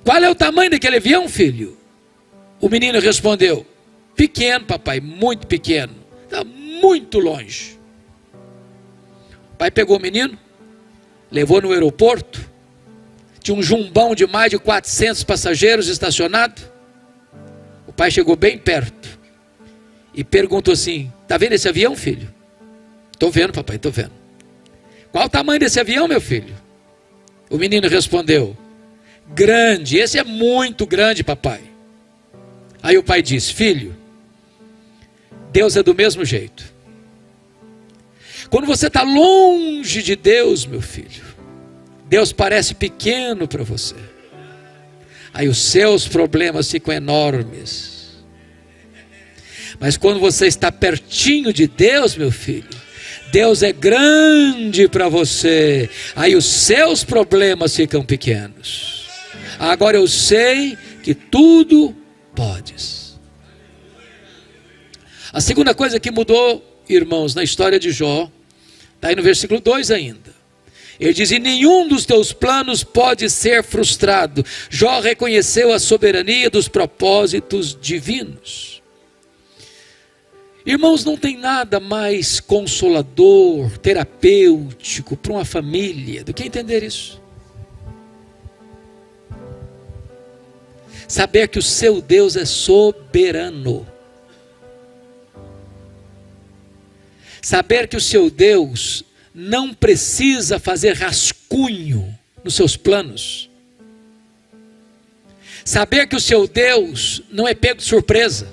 Qual é o tamanho daquele avião, filho? O menino respondeu: pequeno, papai, muito pequeno. Está muito longe. O pai pegou o menino, levou no aeroporto. Tinha um jumbão de mais de 400 passageiros estacionado. O pai chegou bem perto e perguntou assim: está vendo esse avião, filho? Estou vendo, papai, estou vendo. Qual o tamanho desse avião, meu filho? O menino respondeu: grande, esse é muito grande, papai. Aí o pai disse: filho, Deus é do mesmo jeito. Quando você está longe de Deus, meu filho, Deus parece pequeno para você. Aí os seus problemas ficam enormes. Mas quando você está pertinho de Deus, meu filho, Deus é grande para você. Aí os seus problemas ficam pequenos. Agora eu sei que tudo podes. A segunda coisa que mudou, irmãos, na história de Jó, está aí no versículo 2 ainda. Ele diz: e nenhum dos teus planos pode ser frustrado. Jó reconheceu a soberania dos propósitos divinos. Irmãos, não tem nada mais consolador, terapêutico para uma família do que entender isso. Saber que o seu Deus é soberano. Saber que o seu Deus não precisa fazer rascunho nos seus planos. Saber que o seu Deus não é pego de surpresa.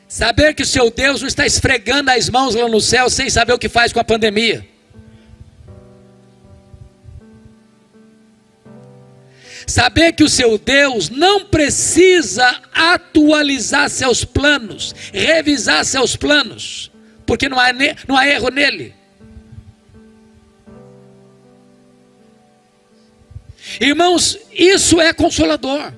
Saber que o seu Deus não está esfregando as mãos lá no céu sem saber o que faz com a pandemia. Saber que o seu Deus não precisa atualizar seus planos, revisar seus planos, porque não há erro nele. Irmãos, isso é consolador.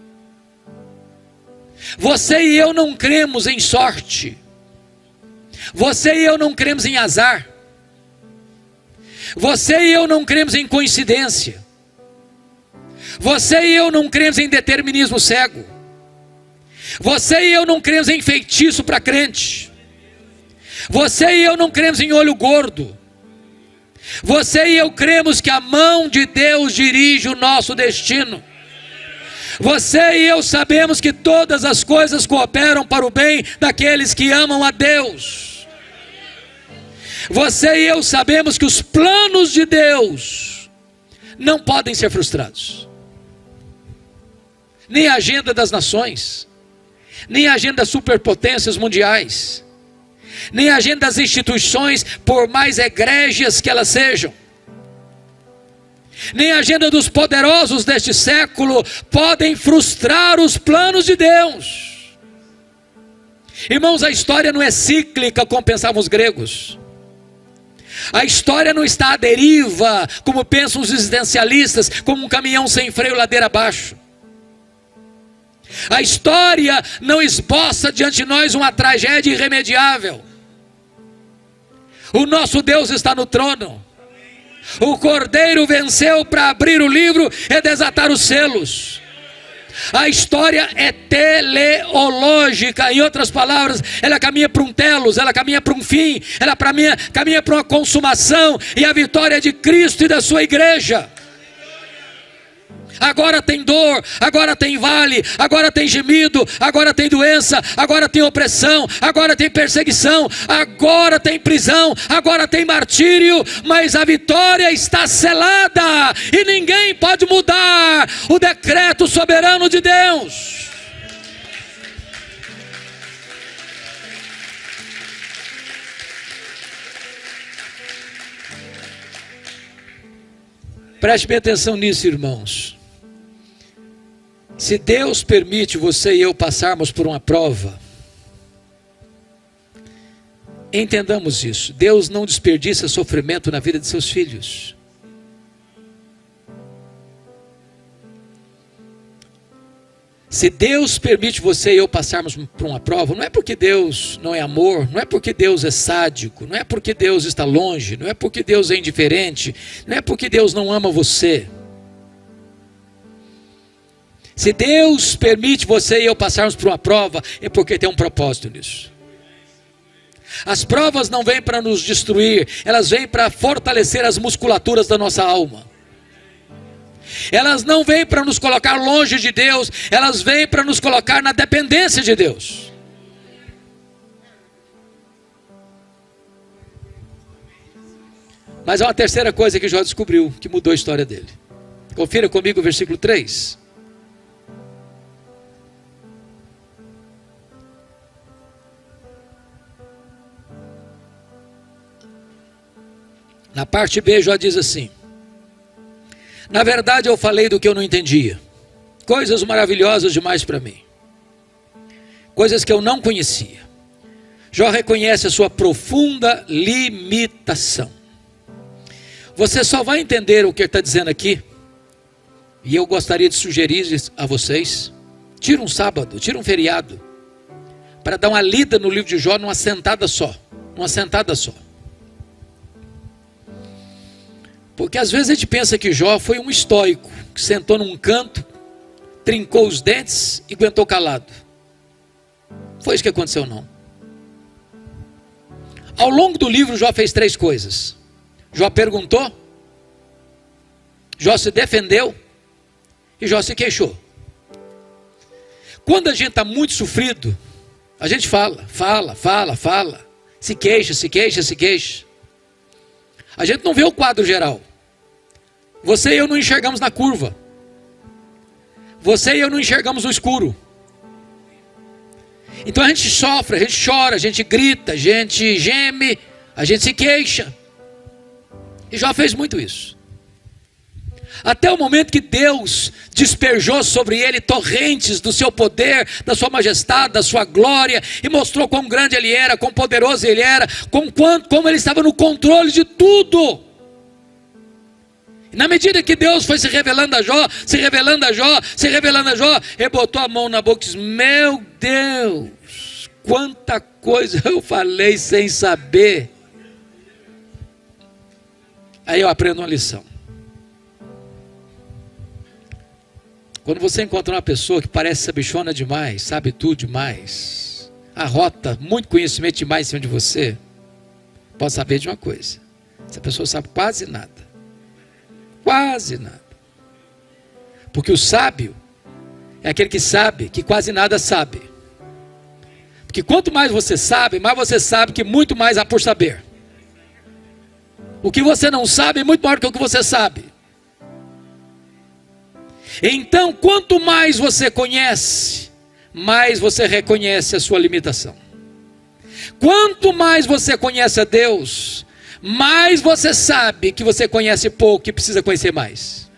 Você e eu não cremos em sorte. Você e eu não cremos em azar. Você e eu não cremos em coincidência. Você e eu não cremos em determinismo cego. Você e eu não cremos em feitiço para crente. Você e eu não cremos em olho gordo. Você e eu cremos que a mão de Deus dirige o nosso destino. Você e eu sabemos que todas as coisas cooperam para o bem daqueles que amam a Deus. Você e eu sabemos que os planos de Deus não podem ser frustrados. Nem a agenda das nações, nem a agenda das superpotências mundiais, nem a agenda das instituições, por mais egrégias que elas sejam, nem a agenda dos poderosos deste século podem frustrar os planos de Deus. Irmãos, a história não é cíclica como pensavam os gregos. A história não está à deriva, como pensam os existencialistas, como um caminhão sem freio ladeira abaixo. A história não esboça diante de nós uma tragédia irremediável. O nosso Deus está no trono. O Cordeiro venceu para abrir o livro e desatar os selos. A história é teleológica, em outras palavras, ela caminha para um telos, ela caminha para um fim, ela caminha para uma consumação e a vitória de Cristo e da sua igreja. Agora tem dor, agora tem vale, agora tem gemido, agora tem doença, agora tem opressão, agora tem perseguição, agora tem prisão, agora tem martírio, mas a vitória está selada e ninguém pode mudar o decreto soberano de Deus. Preste bem atenção nisso, irmãos. Se Deus permite você e eu passarmos por uma prova, entendamos isso. Deus não desperdiça sofrimento na vida de seus filhos. Se Deus permite você e eu passarmos por uma prova, não é porque Deus não é amor, não é porque Deus é sádico, não é porque Deus está longe, não é porque Deus é indiferente, não é porque Deus não ama você. Se Deus permite você e eu passarmos por uma prova, é porque tem um propósito nisso. As provas não vêm para nos destruir, elas vêm para fortalecer as musculaturas da nossa alma. Elas não vêm para nos colocar longe de Deus, elas vêm para nos colocar na dependência de Deus. Mas há uma terceira coisa que Jó descobriu, que mudou a história dele. Confira comigo o versículo 3. Na parte B, Jó diz assim: na verdade eu falei do que eu não entendia, coisas maravilhosas demais para mim, coisas que eu não conhecia. Jó reconhece a sua profunda limitação. Você só vai entender o que ele está dizendo aqui, e eu gostaria de sugerir a vocês: tira um sábado, tira um feriado, para dar uma lida no livro de Jó numa sentada só, Porque às vezes a gente pensa que Jó foi um estoico, que sentou num canto, trincou os dentes e aguentou calado. Foi isso que aconteceu, não. Ao longo do livro, Jó fez 3 coisas. Jó perguntou, Jó se defendeu e Jó se queixou. Quando a gente está muito sofrido, a gente fala, se queixa. A gente não vê o quadro geral. Você e eu não enxergamos na curva. Você e eu não enxergamos no escuro. Então a gente sofre, a gente chora, a gente grita, a gente geme, a gente se queixa. E Jó fez muito isso. Até o momento que Deus desperjou sobre ele torrentes do seu poder, da sua majestade, da sua glória, e mostrou quão grande ele era, quão poderoso ele era, como ele estava no controle de tudo. E na medida que Deus foi se revelando a Jó, ele botou a mão na boca e disse: meu Deus, quanta coisa eu falei sem saber. Aí eu aprendo uma lição. Quando você encontra uma pessoa que parece sabichona demais, sabe tudo demais, arrota muito conhecimento demais em cima de você, pode saber de uma coisa: essa pessoa sabe quase nada. Porque o sábio é aquele que sabe que quase nada sabe. Porque quanto mais você sabe que muito mais há por saber. O que você não sabe é muito maior que o que você sabe. Então, quanto mais você conhece, mais você reconhece a sua limitação. Quanto mais você conhece a Deus, mais você sabe que você conhece pouco e precisa conhecer mais.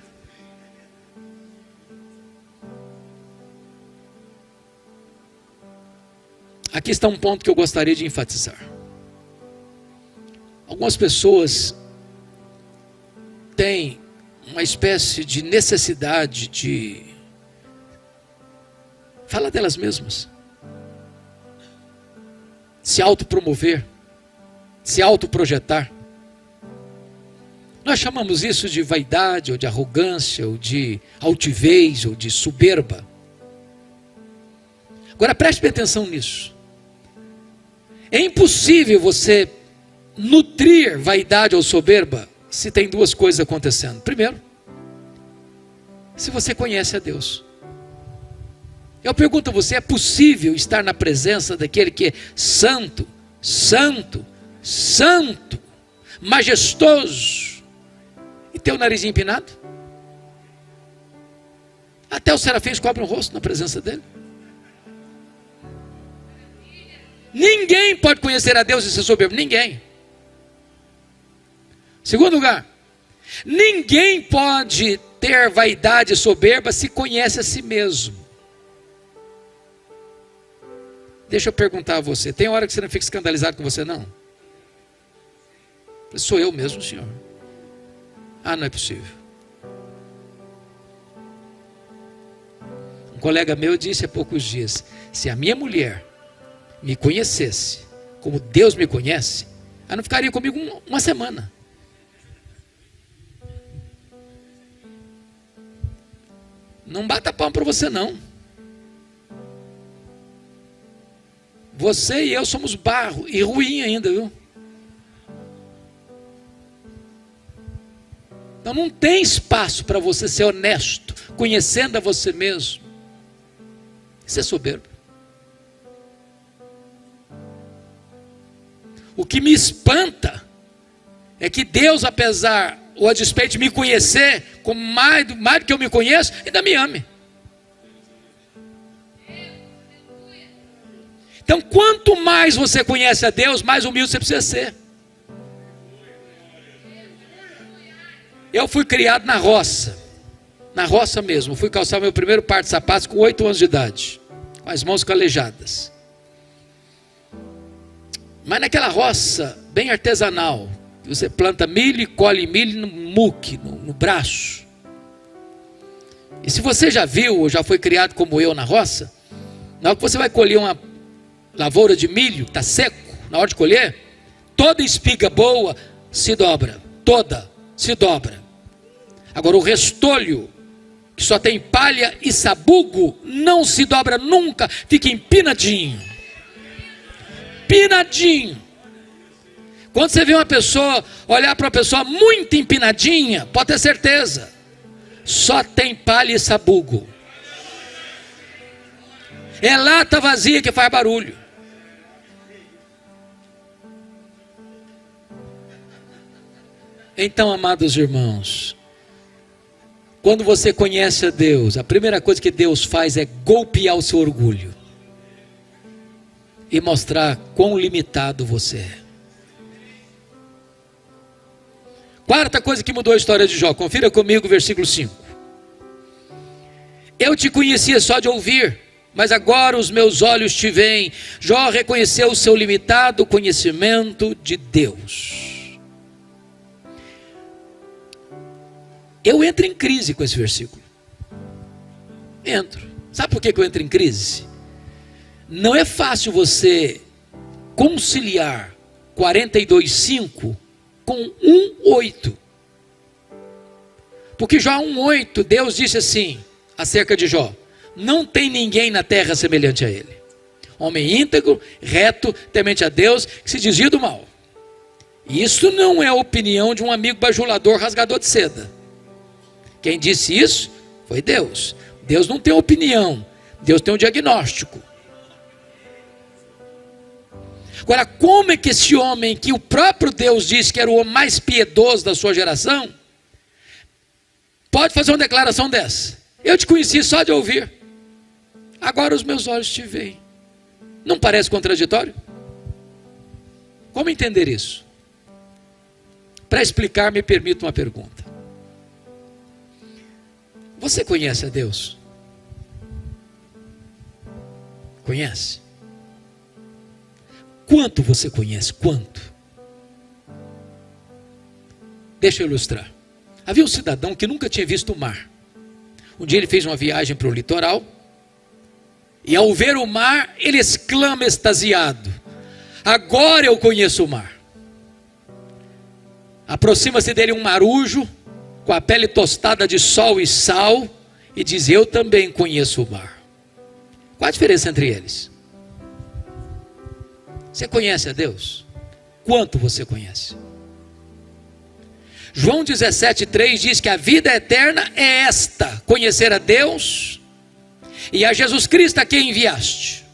Aqui está um ponto que eu gostaria de enfatizar. Algumas pessoas têm uma espécie de necessidade de falar delas mesmas, se autopromover, se autoprojetar. Nós chamamos isso de vaidade, ou de arrogância, ou de altivez, ou de soberba. Agora preste bem atenção nisso. É impossível você nutrir vaidade ou soberba se tem duas coisas acontecendo. Primeiro, se você conhece a Deus. Eu pergunto a você, é possível estar na presença daquele que é santo, santo, santo, majestoso, e ter o nariz empinado? Até os serafins cobrem o rosto na presença dele. Ninguém pode conhecer a Deus e ser soberbo, ninguém. Segundo lugar, ninguém pode ter vaidade e soberba se conhece a si mesmo. Deixa eu perguntar a você, tem hora que você não fica escandalizado com você não? Sou eu mesmo, senhor. Ah, não é possível. Um colega meu disse há poucos dias, se a minha mulher me conhecesse como Deus me conhece, ela não ficaria comigo uma semana. Não bata palma para você não. Você e eu somos barro e ruim ainda, viu? Então não tem espaço para você ser honesto, conhecendo a você mesmo. Isso é soberbo. O que me espanta é que Deus, apesar ou a despeito de me conhecer, como mais do que eu me conheço, ainda me ame. Então, quanto mais você conhece a Deus, mais humilde você precisa ser. Eu fui criado na roça mesmo. Fui calçar meu primeiro par de sapatos com 8 anos de idade, com as mãos calejadas. Mas naquela roça bem artesanal, você planta milho e colhe milho no muque, no braço. E se você já viu ou já foi criado como eu na roça, na hora que você vai colher uma lavoura de milho, está seco, na hora de colher, toda espiga boa se dobra, toda se dobra. Agora o restolho, que só tem palha e sabugo, não se dobra nunca, fica empinadinho. Empinadinho. Quando você vê uma pessoa, olhar para uma pessoa muito empinadinha, pode ter certeza, só tem palha e sabugo. É lata vazia que faz barulho. Então, amados irmãos, quando você conhece a Deus, a primeira coisa que Deus faz é golpear o seu orgulho e mostrar quão limitado você é. Quarta coisa que mudou a história de Jó, confira comigo o versículo 5. Eu te conhecia só de ouvir, mas agora os meus olhos te veem. Jó reconheceu o seu limitado conhecimento de Deus. Eu entro em crise com esse versículo. Entro. Sabe por que eu entro em crise? Não é fácil você conciliar 42:5 com 1:8. Porque Jó 1:8, Deus disse assim, acerca de Jó: não tem ninguém na terra semelhante a ele. Homem íntegro, reto, temente a Deus, que se desvia do mal. E isso não é a opinião de um amigo bajulador, rasgador de seda. Quem disse isso foi Deus. Deus não tem opinião, Deus tem um diagnóstico. Agora, como é que esse homem, que o próprio Deus disse que era o homem mais piedoso da sua geração, pode fazer uma declaração dessa? Eu te conheci só de ouvir, agora os meus olhos te veem. Não parece contraditório? Como entender isso? Para explicar, me permita uma pergunta. Você conhece a Deus? Conhece? Quanto você conhece? Quanto? Deixa eu ilustrar. Havia um cidadão que nunca tinha visto o mar. Um dia ele fez uma viagem para o litoral, e ao ver o mar, ele exclama extasiado: agora eu conheço o mar. Aproxima-se dele um marujo, com a pele tostada de sol e sal, e diz: eu também conheço o mar. Qual a diferença entre eles? Você conhece a Deus? Quanto você conhece? João 17,3 diz que a vida eterna é esta: conhecer a Deus e a Jesus Cristo a quem enviaste.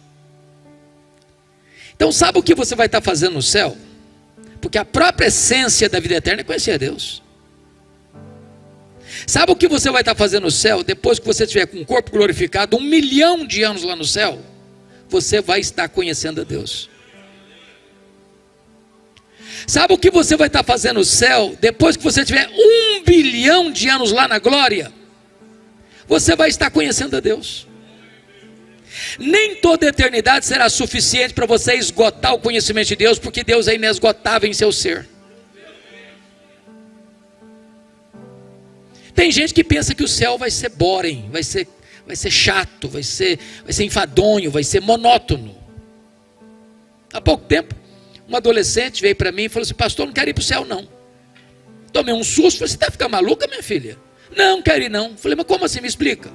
Então sabe o que você vai estar fazendo no céu? Porque a própria essência da vida eterna é conhecer a Deus. Sabe o que você vai estar fazendo no céu? Depois que você estiver com o corpo glorificado, 1 milhão de anos lá no céu, você vai estar conhecendo a Deus. Sabe o que você vai estar fazendo no céu? Depois que você tiver 1 bilhão de anos lá na glória, você vai estar conhecendo a Deus. Nem toda a eternidade será suficiente para você esgotar o conhecimento de Deus, porque Deus é inesgotável em seu ser. Tem gente que pensa que o céu vai ser boring, vai ser chato, vai ser enfadonho, vai ser monótono. Há pouco tempo, um adolescente veio para mim e falou assim: pastor, não quero ir para o céu não. Tomei um susto, falei: você está ficando maluca, minha filha? Não quero ir não. Falei: mas como assim, me explica?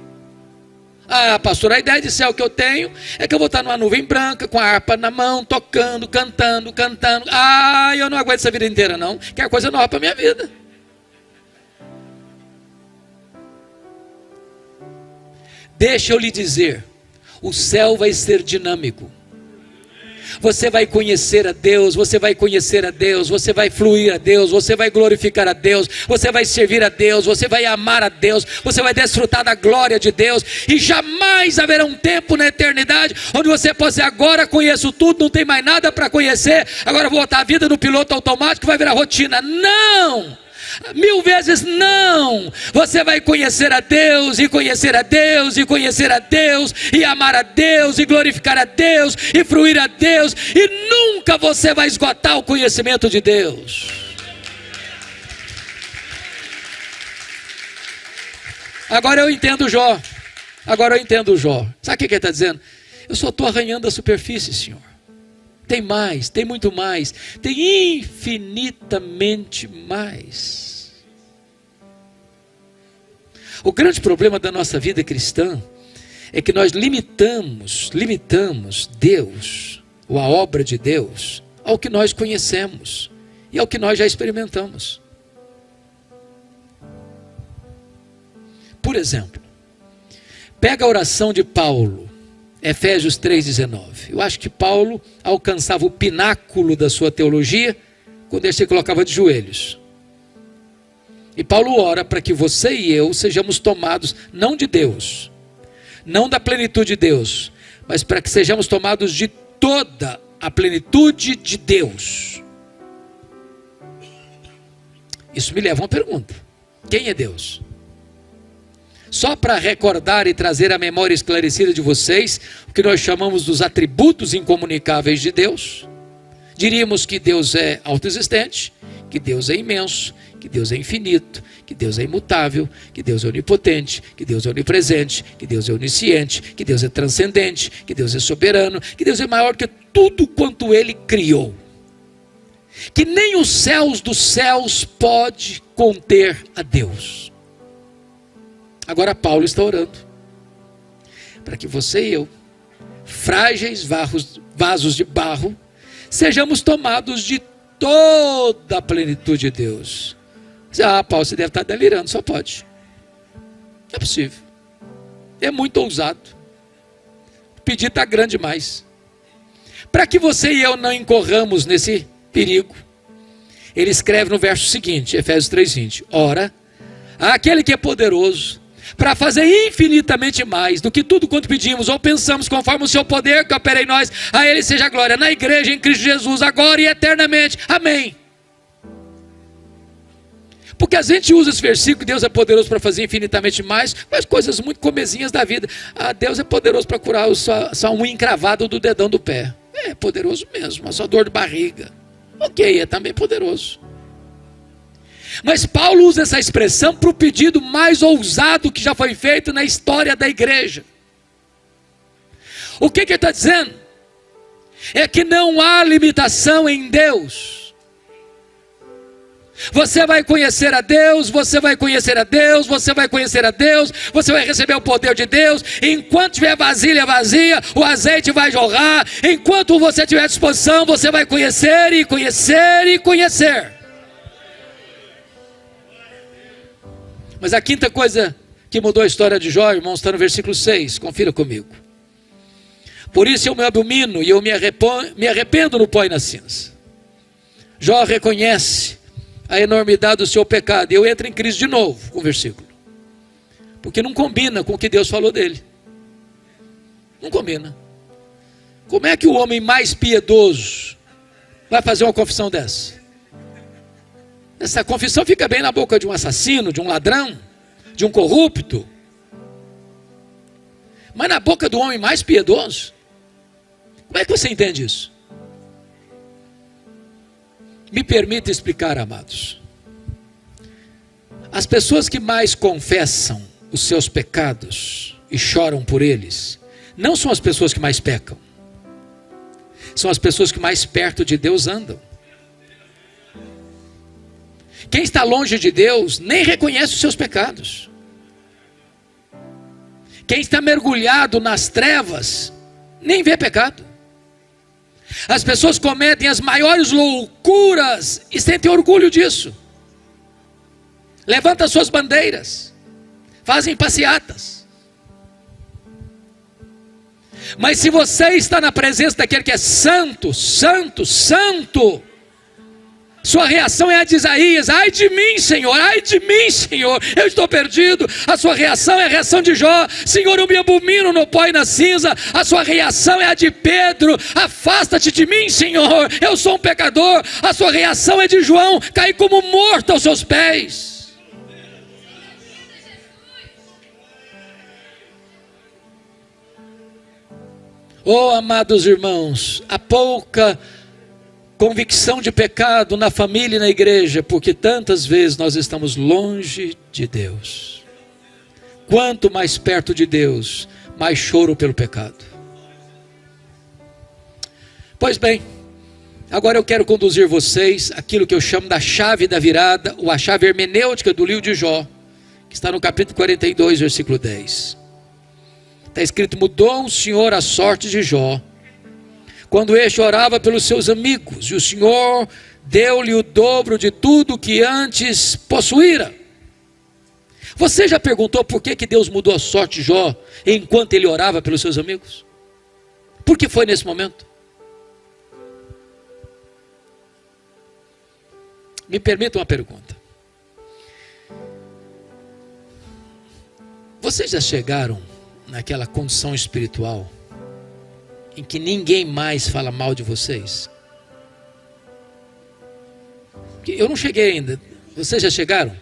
Ah, pastor, a ideia de céu que eu tenho é que eu vou estar numa nuvem branca, com a harpa na mão, tocando, cantando. Ah, eu não aguento essa vida inteira não, quero coisa nova para a minha vida. Deixa eu lhe dizer, o céu vai ser dinâmico. Você vai conhecer a Deus, você vai conhecer a Deus, você vai fluir a Deus, você vai glorificar a Deus, você vai servir a Deus, você vai amar a Deus, você vai desfrutar da glória de Deus, e jamais haverá um tempo na eternidade onde você possa dizer: agora conheço tudo, não tem mais nada para conhecer, agora vou botar a vida no piloto automático, vai virar rotina. Não! 1000 vezes não. Você vai conhecer a Deus, e conhecer a Deus, e conhecer a Deus, e amar a Deus, e glorificar a Deus, e fruir a Deus, e nunca você vai esgotar o conhecimento de Deus. Agora eu entendo Jó. Sabe o que ele está dizendo? Eu só estou arranhando a superfície, Senhor. Tem mais, tem muito mais, tem infinitamente mais. O grande problema da nossa vida cristã é que nós limitamos Deus, ou a obra de Deus, ao que nós conhecemos e ao que nós já experimentamos. Por exemplo, pega a oração de Paulo, Efésios 3,19. Eu acho que Paulo alcançava o pináculo da sua teologia quando ele se colocava de joelhos. E Paulo ora para que você e eu sejamos tomados não de Deus, não da plenitude de Deus, mas para que sejamos tomados de toda a plenitude de Deus. Isso me leva a uma pergunta: quem é Deus? Só para recordar e trazer a memória esclarecida de vocês o que nós chamamos dos atributos incomunicáveis de Deus, diríamos que Deus é autoexistente, que Deus é imenso, que Deus é infinito, que Deus é imutável, que Deus é onipotente, que Deus é onipresente, que Deus é onisciente, que Deus é transcendente, que Deus é soberano, que Deus é maior que tudo quanto Ele criou, que nem os céus dos céus pode conter a Deus. Agora Paulo está orando para que você e eu, frágeis vasos de barro, sejamos tomados de toda a plenitude de Deus. Ah, Paulo, você deve estar delirando, só pode. Não é possível. É muito ousado. O pedido está grande demais. Para que você e eu não incorramos nesse perigo, ele escreve no verso seguinte, Efésios 3:20: ora, aquele que é poderoso para fazer infinitamente mais do que tudo quanto pedimos ou pensamos, conforme o seu poder que opera em nós, a ele seja a glória na igreja, em Cristo Jesus, agora e eternamente, amém. Porque a gente usa esse versículo, Deus é poderoso para fazer infinitamente mais, mas coisas muito comezinhas da vida. Deus é poderoso para curar sua unha encravada do dedão do pé. É poderoso mesmo, a sua dor de barriga. Ok, é também poderoso. Mas Paulo usa essa expressão para o pedido mais ousado que já foi feito na história da igreja. O que ele está dizendo? É que não há limitação em Deus. Você vai conhecer a Deus, você vai conhecer a Deus, você vai conhecer a Deus, você vai receber o poder de Deus. Enquanto tiver vasilha vazia, o azeite vai jorrar. Enquanto você tiver disposição, você vai conhecer e conhecer e conhecer. Mas a quinta coisa que mudou a história de Jó, irmãos, está no versículo 6, confira comigo. Por isso eu me abomino e eu me arrependo no pó e na cinza. Jó reconhece a enormidade do seu pecado. E eu entro em crise de novo com o versículo, porque não combina com o que Deus falou dele. Não combina. Como é que o homem mais piedoso vai fazer uma confissão dessa? Essa confissão fica bem na boca de um assassino, de um ladrão, de um corrupto. Mas na boca do homem mais piedoso? Como é que você entende isso? Me permita explicar, amados. As pessoas que mais confessam os seus pecados e choram por eles, não são as pessoas que mais pecam. São as pessoas que mais perto de Deus andam. Quem está longe de Deus nem reconhece os seus pecados. Quem está mergulhado nas trevas nem vê pecado. As pessoas cometem as maiores loucuras e sentem orgulho disso. Levantam suas bandeiras, fazem passeatas. Mas se você está na presença daquele que é santo, santo, santo, sua reação é a de Isaías: ai de mim, Senhor, eu estou perdido. A sua reação é a reação de Jó: Senhor, eu me abomino no pó e na cinza. A sua reação é a de Pedro: afasta-te de mim, Senhor, eu sou um pecador. A sua reação é de João: caí como morto aos seus pés. Oh, amados irmãos, há pouca convicção de pecado na família e na igreja, porque tantas vezes nós estamos longe de Deus. Quanto mais perto de Deus, mais choro pelo pecado. Pois bem, agora eu quero conduzir vocês àquilo que eu chamo da chave da virada, ou a chave hermenêutica do livro de Jó, que está no capítulo 42, versículo 10. Está escrito: mudou o Senhor a sorte de Jó, quando este orava pelos seus amigos, e o Senhor deu-lhe o dobro de tudo que antes possuíra. Você já perguntou por que Deus mudou a sorte de Jó enquanto ele orava pelos seus amigos? Por que foi nesse momento? Me permita uma pergunta. Vocês já chegaram naquela condição espiritual em que ninguém mais fala mal de vocês? Eu não cheguei ainda. Vocês já chegaram?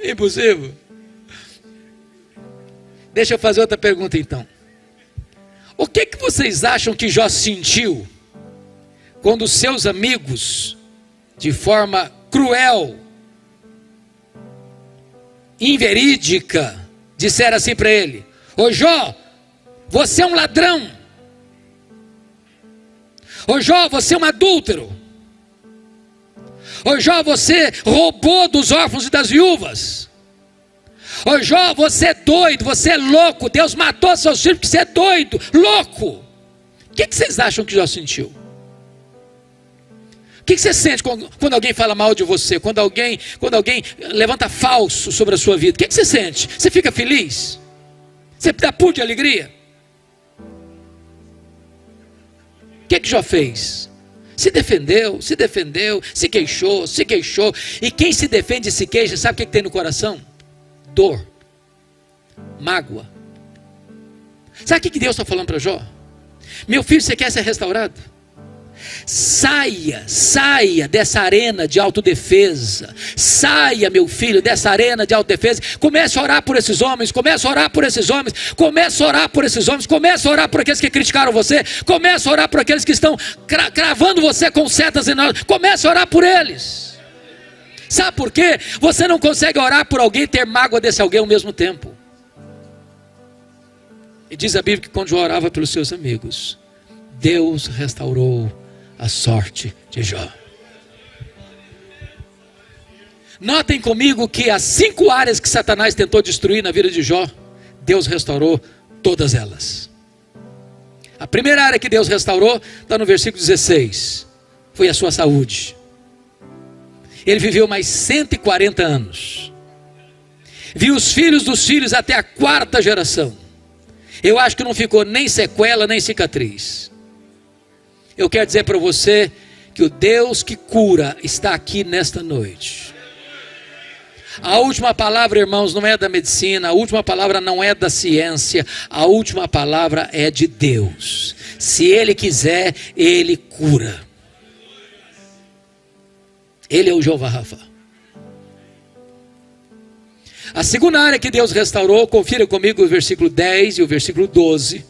Impossível. Deixa eu fazer outra pergunta então. O que vocês acham que Jó sentiu quando seus amigos, de forma cruel, inverídica, disseram assim para ele: ô Jó, você é um ladrão. Ô Jó, você é um adúltero. Ô Jó, você roubou dos órfãos e das viúvas. Ô Jó, você é doido, você é louco. Deus matou seus filhos porque você é doido, louco. O que vocês acham que Jó sentiu? O que você sente quando alguém fala mal de você? Quando alguém levanta falso sobre a sua vida? O que você sente? Você fica feliz? Você dá pulo de alegria? O que Jó fez? Se defendeu, se queixou. E quem se defende e se queixa, sabe o que tem no coração? Dor, mágoa. Sabe o que Deus está falando para Jó? Meu filho, você quer ser restaurado? Saia dessa arena de autodefesa. Saia, meu filho, dessa arena de autodefesa. Comece a orar por esses homens. Comece a orar por aqueles que criticaram você. Comece a orar por aqueles que estão cravando você com setas enormes. Comece a orar por eles. Sabe por quê? Você não consegue orar por alguém e ter mágoa desse alguém ao mesmo tempo. E diz a Bíblia que quando Jó orava pelos seus amigos, Deus restaurou a sorte de Jó. Notem comigo que as 5 áreas que Satanás tentou destruir na vida de Jó, Deus restaurou todas elas. A primeira área que Deus restaurou está no versículo 16. Foi a sua saúde. Ele viveu mais 140 anos. Viu os filhos dos filhos até a 4ª geração. Eu acho que não ficou nem sequela, nem cicatriz. Eu quero dizer para você que o Deus que cura está aqui nesta noite. A última palavra, irmãos, não é da medicina, a última palavra não é da ciência, a última palavra é de Deus. Se Ele quiser, Ele cura. Ele é o Jeová Rafa. A segunda área que Deus restaurou, confira comigo o versículo 10 e o versículo 12,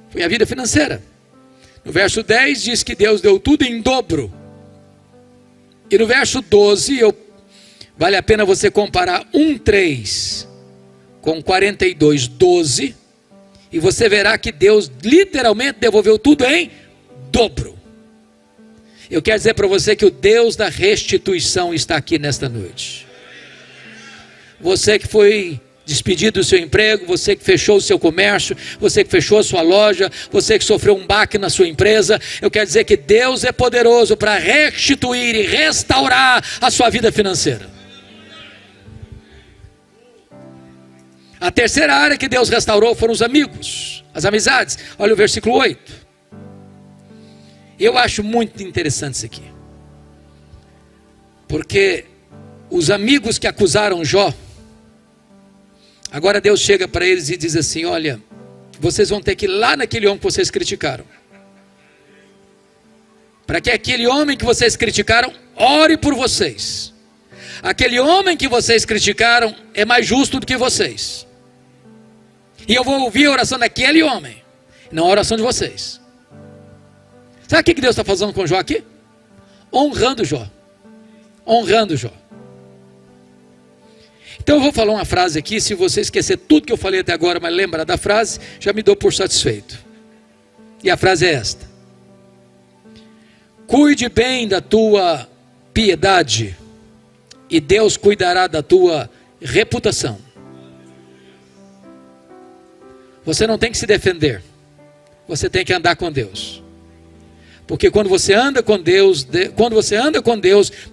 foi a vida financeira. No verso 10 diz que Deus deu tudo em dobro. E no verso 12, vale a pena você comparar 1:3 com 42:12, e você verá que Deus literalmente devolveu tudo em dobro. Eu quero dizer para você que o Deus da restituição está aqui nesta noite. Você que foi despedido do seu emprego, você que fechou o seu comércio, você que fechou a sua loja, você que sofreu um baque na sua empresa, eu quero dizer que Deus é poderoso para restituir e restaurar a sua vida financeira. A terceira área que Deus restaurou foram os amigos, as amizades. Olha o versículo 8. Eu acho muito interessante isso aqui, porque os amigos que acusaram Jó, agora Deus chega para eles e diz assim: olha, vocês vão ter que ir lá naquele homem que vocês criticaram, para que aquele homem que vocês criticaram ore por vocês. Aquele homem que vocês criticaram é mais justo do que vocês, e eu vou ouvir a oração daquele homem, não a oração de vocês. Sabe o que Deus está fazendo com Jó aqui? Honrando Jó. Honrando Jó. Então eu vou falar uma frase aqui, se você esquecer tudo que eu falei até agora, mas lembrar da frase, já me dou por satisfeito. E a frase é esta: cuide bem da tua piedade, e Deus cuidará da tua reputação. Você não tem que se defender, você tem que andar com Deus. Porque quando você anda com Deus,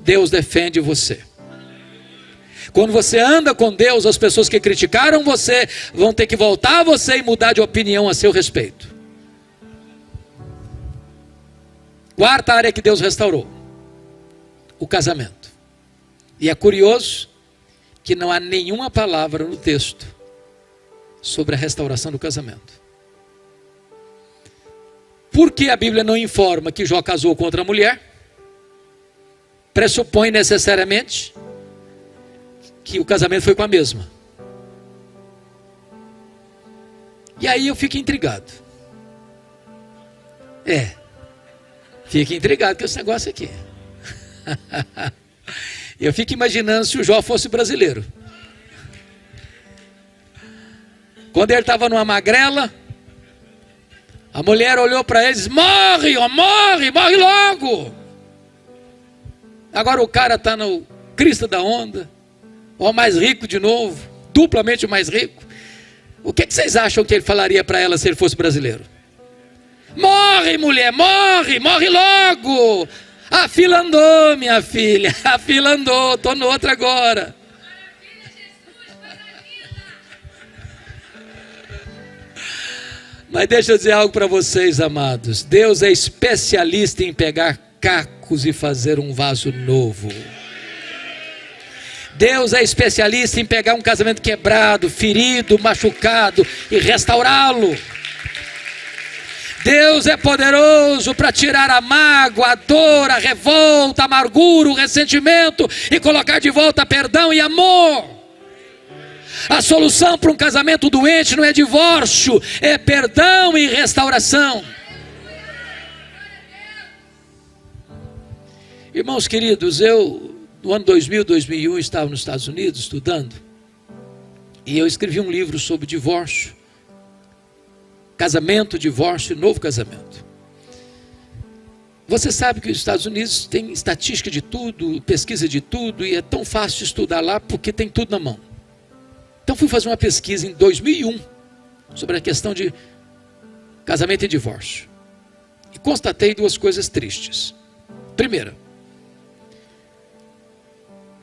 Deus defende você. Quando você anda com Deus, as pessoas que criticaram você vão ter que voltar a você e mudar de opinião a seu respeito. Quarta área que Deus restaurou: o casamento. E é curioso que não há nenhuma palavra no texto sobre a restauração do casamento. Por que a Bíblia não informa que Jó casou com outra mulher? Pressupõe necessariamente que o casamento foi com a mesma. E aí eu fico intrigado. Fico intrigado com esse negócio aqui. Eu fico imaginando se o Jó fosse brasileiro. Quando ele estava numa magrela, a mulher olhou para ele e disse: morre, ó, morre logo. Agora o cara está no crista da onda, o mais rico de novo, duplamente o mais rico. O que vocês acham que ele falaria para ela se ele fosse brasileiro? Morre, mulher, morre logo. A fila andou, minha filha, a fila andou, estou no outro agora. Mas deixa eu dizer algo para vocês, amados. Deus é especialista em pegar cacos e fazer um vaso novo. Deus é especialista em pegar um casamento quebrado, ferido, machucado e restaurá-lo. Deus é poderoso para tirar a mágoa, a dor, a revolta, a amargura, o ressentimento e colocar de volta perdão e amor. A solução para um casamento doente não é divórcio, é perdão e restauração. Irmãos queridos, eu no ano 2000, 2001 estava nos Estados Unidos estudando e eu escrevi um livro sobre divórcio. Casamento, divórcio e novo casamento. Você sabe que os Estados Unidos tem estatística de tudo, pesquisa de tudo, e é tão fácil estudar lá porque tem tudo na mão. Então fui fazer uma pesquisa em 2001 sobre a questão de casamento e divórcio. E constatei duas coisas tristes. Primeira,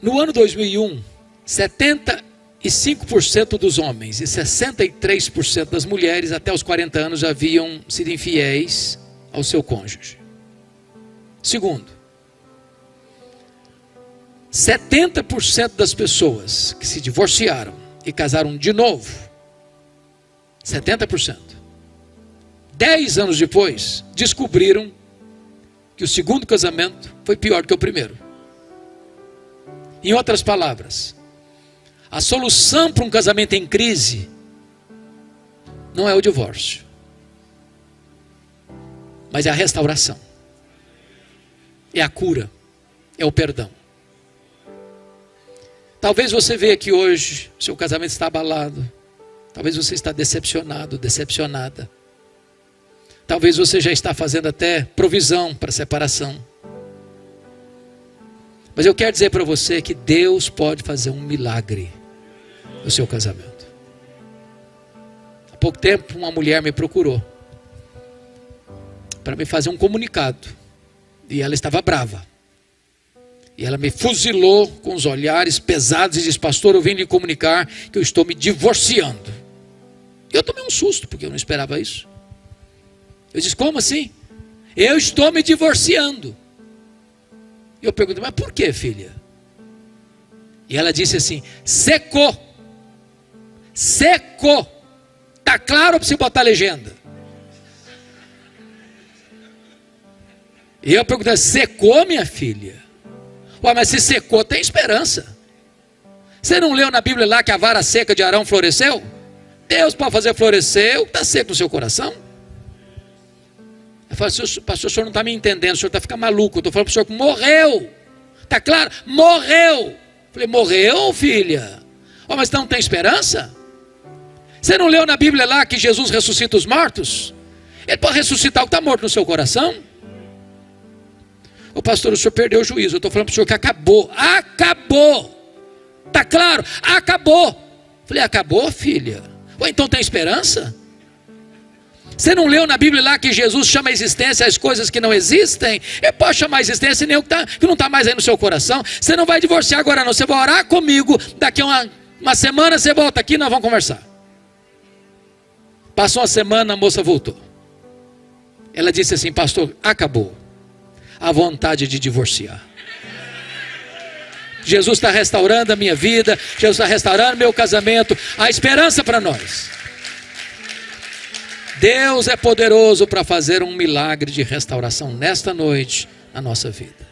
no ano 2001, 75% dos homens e 63% das mulheres até os 40 anos haviam sido infiéis ao seu cônjuge. Segundo, 70% das pessoas que se divorciaram e casaram de novo, 70%, 10 anos depois, descobriram que o segundo casamento foi pior que o primeiro. Em outras palavras, a solução para um casamento em crise não é o divórcio, mas é a restauração, é a cura, é o perdão. Talvez você veja aqui hoje, seu casamento está abalado, talvez você está decepcionado, decepcionada, talvez você já está fazendo até provisão para separação. Mas eu quero dizer para você que Deus pode fazer um milagre no seu casamento. Há pouco tempo uma mulher me procurou para me fazer um comunicado. E ela estava brava. E ela me fuzilou com os olhares pesados e disse: pastor, eu vim lhe comunicar que eu estou me divorciando. E eu tomei um susto, porque eu não esperava isso. Eu disse: como assim? Eu estou me divorciando. E eu perguntei: mas por que, filha? E ela disse assim: secou. Secou. Está claro para você botar a legenda? E eu perguntei: secou, minha filha? Ué, mas se secou, tem esperança. Você não leu na Bíblia lá que a vara seca de Arão floresceu? Deus pode fazer florescer o que está seco no seu coração. Eu falei: pastor, o senhor não está me entendendo, o senhor está ficando maluco. Eu estou falando para o senhor que morreu. Está claro? Morreu. Eu falei: morreu, filha? Oh, mas não tem esperança? Você não leu na Bíblia lá que Jesus ressuscita os mortos? Ele pode ressuscitar o que está morto no seu coração? Ô pastor, o senhor perdeu o juízo. Eu estou falando para o senhor que acabou. Acabou. Está claro? Acabou. Eu falei: acabou, filha? Ou então tem esperança? Você não leu na Bíblia lá que Jesus chama a existência as coisas que não existem? Ele pode chamar a existência nem o que não está mais aí no seu coração. Você não vai divorciar agora não. Você vai orar comigo. Daqui a uma semana você volta aqui e nós vamos conversar. Passou uma semana, a moça voltou. Ela disse assim: pastor, acabou a vontade de divorciar. Jesus está restaurando a minha vida. Jesus está restaurando meu casamento. Há esperança para nós. Deus é poderoso para fazer um milagre de restauração nesta noite na nossa vida.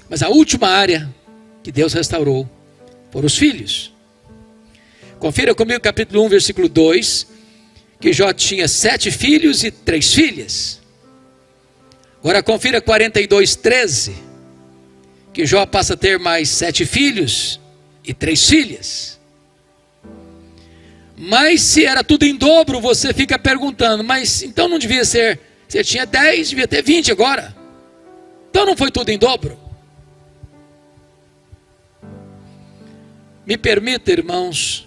Mas a última área que Deus restaurou foram os filhos. Confira comigo capítulo 1, versículo 2, que Jó tinha 7 filhos e 3 filhas. Agora confira 42:13, que Jó passa a ter mais 7 filhos e 3 filhas. Mas se era tudo em dobro, você fica perguntando: mas então não devia ser, você tinha 10, devia ter 20 agora. Então não foi tudo em dobro? Me permita, irmãos,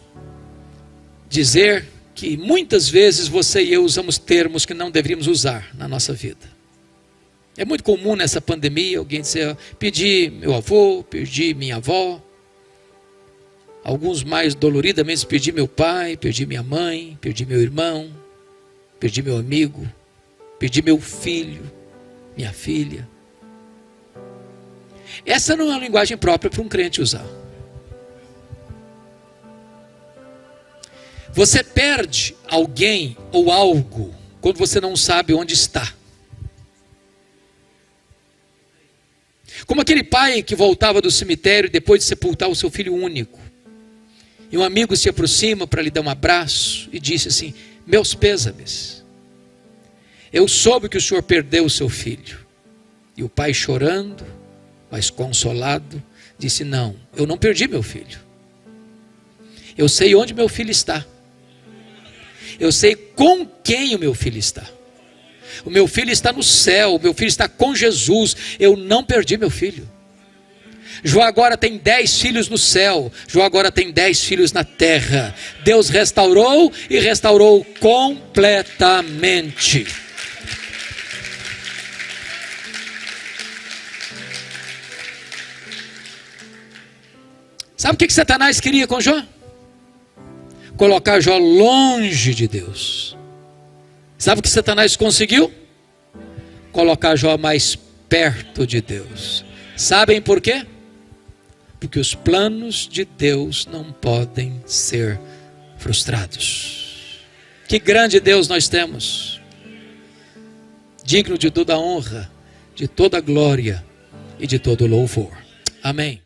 dizer que muitas vezes você e eu usamos termos que não deveríamos usar na nossa vida. É muito comum nessa pandemia alguém dizer, perdi meu avô, perdi minha avó. Alguns mais doloridamente, perdi meu pai, perdi minha mãe, perdi meu irmão, perdi meu amigo, perdi meu filho, minha filha. Essa não é uma linguagem própria para um crente usar. Você perde alguém ou algo quando você não sabe onde está. Como aquele pai que voltava do cemitério depois de sepultar o seu filho único. E um amigo se aproxima para lhe dar um abraço e disse assim, meus pêsames. Eu soube que o senhor perdeu o seu filho. E o pai chorando, mas consolado, disse, não, eu não perdi meu filho. Eu sei onde meu filho está. Eu sei com quem o meu filho está. O meu filho está no céu, o meu filho está com Jesus. Eu não perdi meu filho. João agora tem 10 filhos no céu. João agora tem 10 filhos na terra. Deus restaurou e restaurou completamente. Sabe o que Satanás queria com Jó? Colocar Jó longe de Deus. Sabe o que Satanás conseguiu? Colocar Jó mais perto de Deus. Sabem por quê? Porque os planos de Deus não podem ser frustrados. Que grande Deus nós temos, digno de toda a honra, de toda a glória e de todo o louvor. Amém.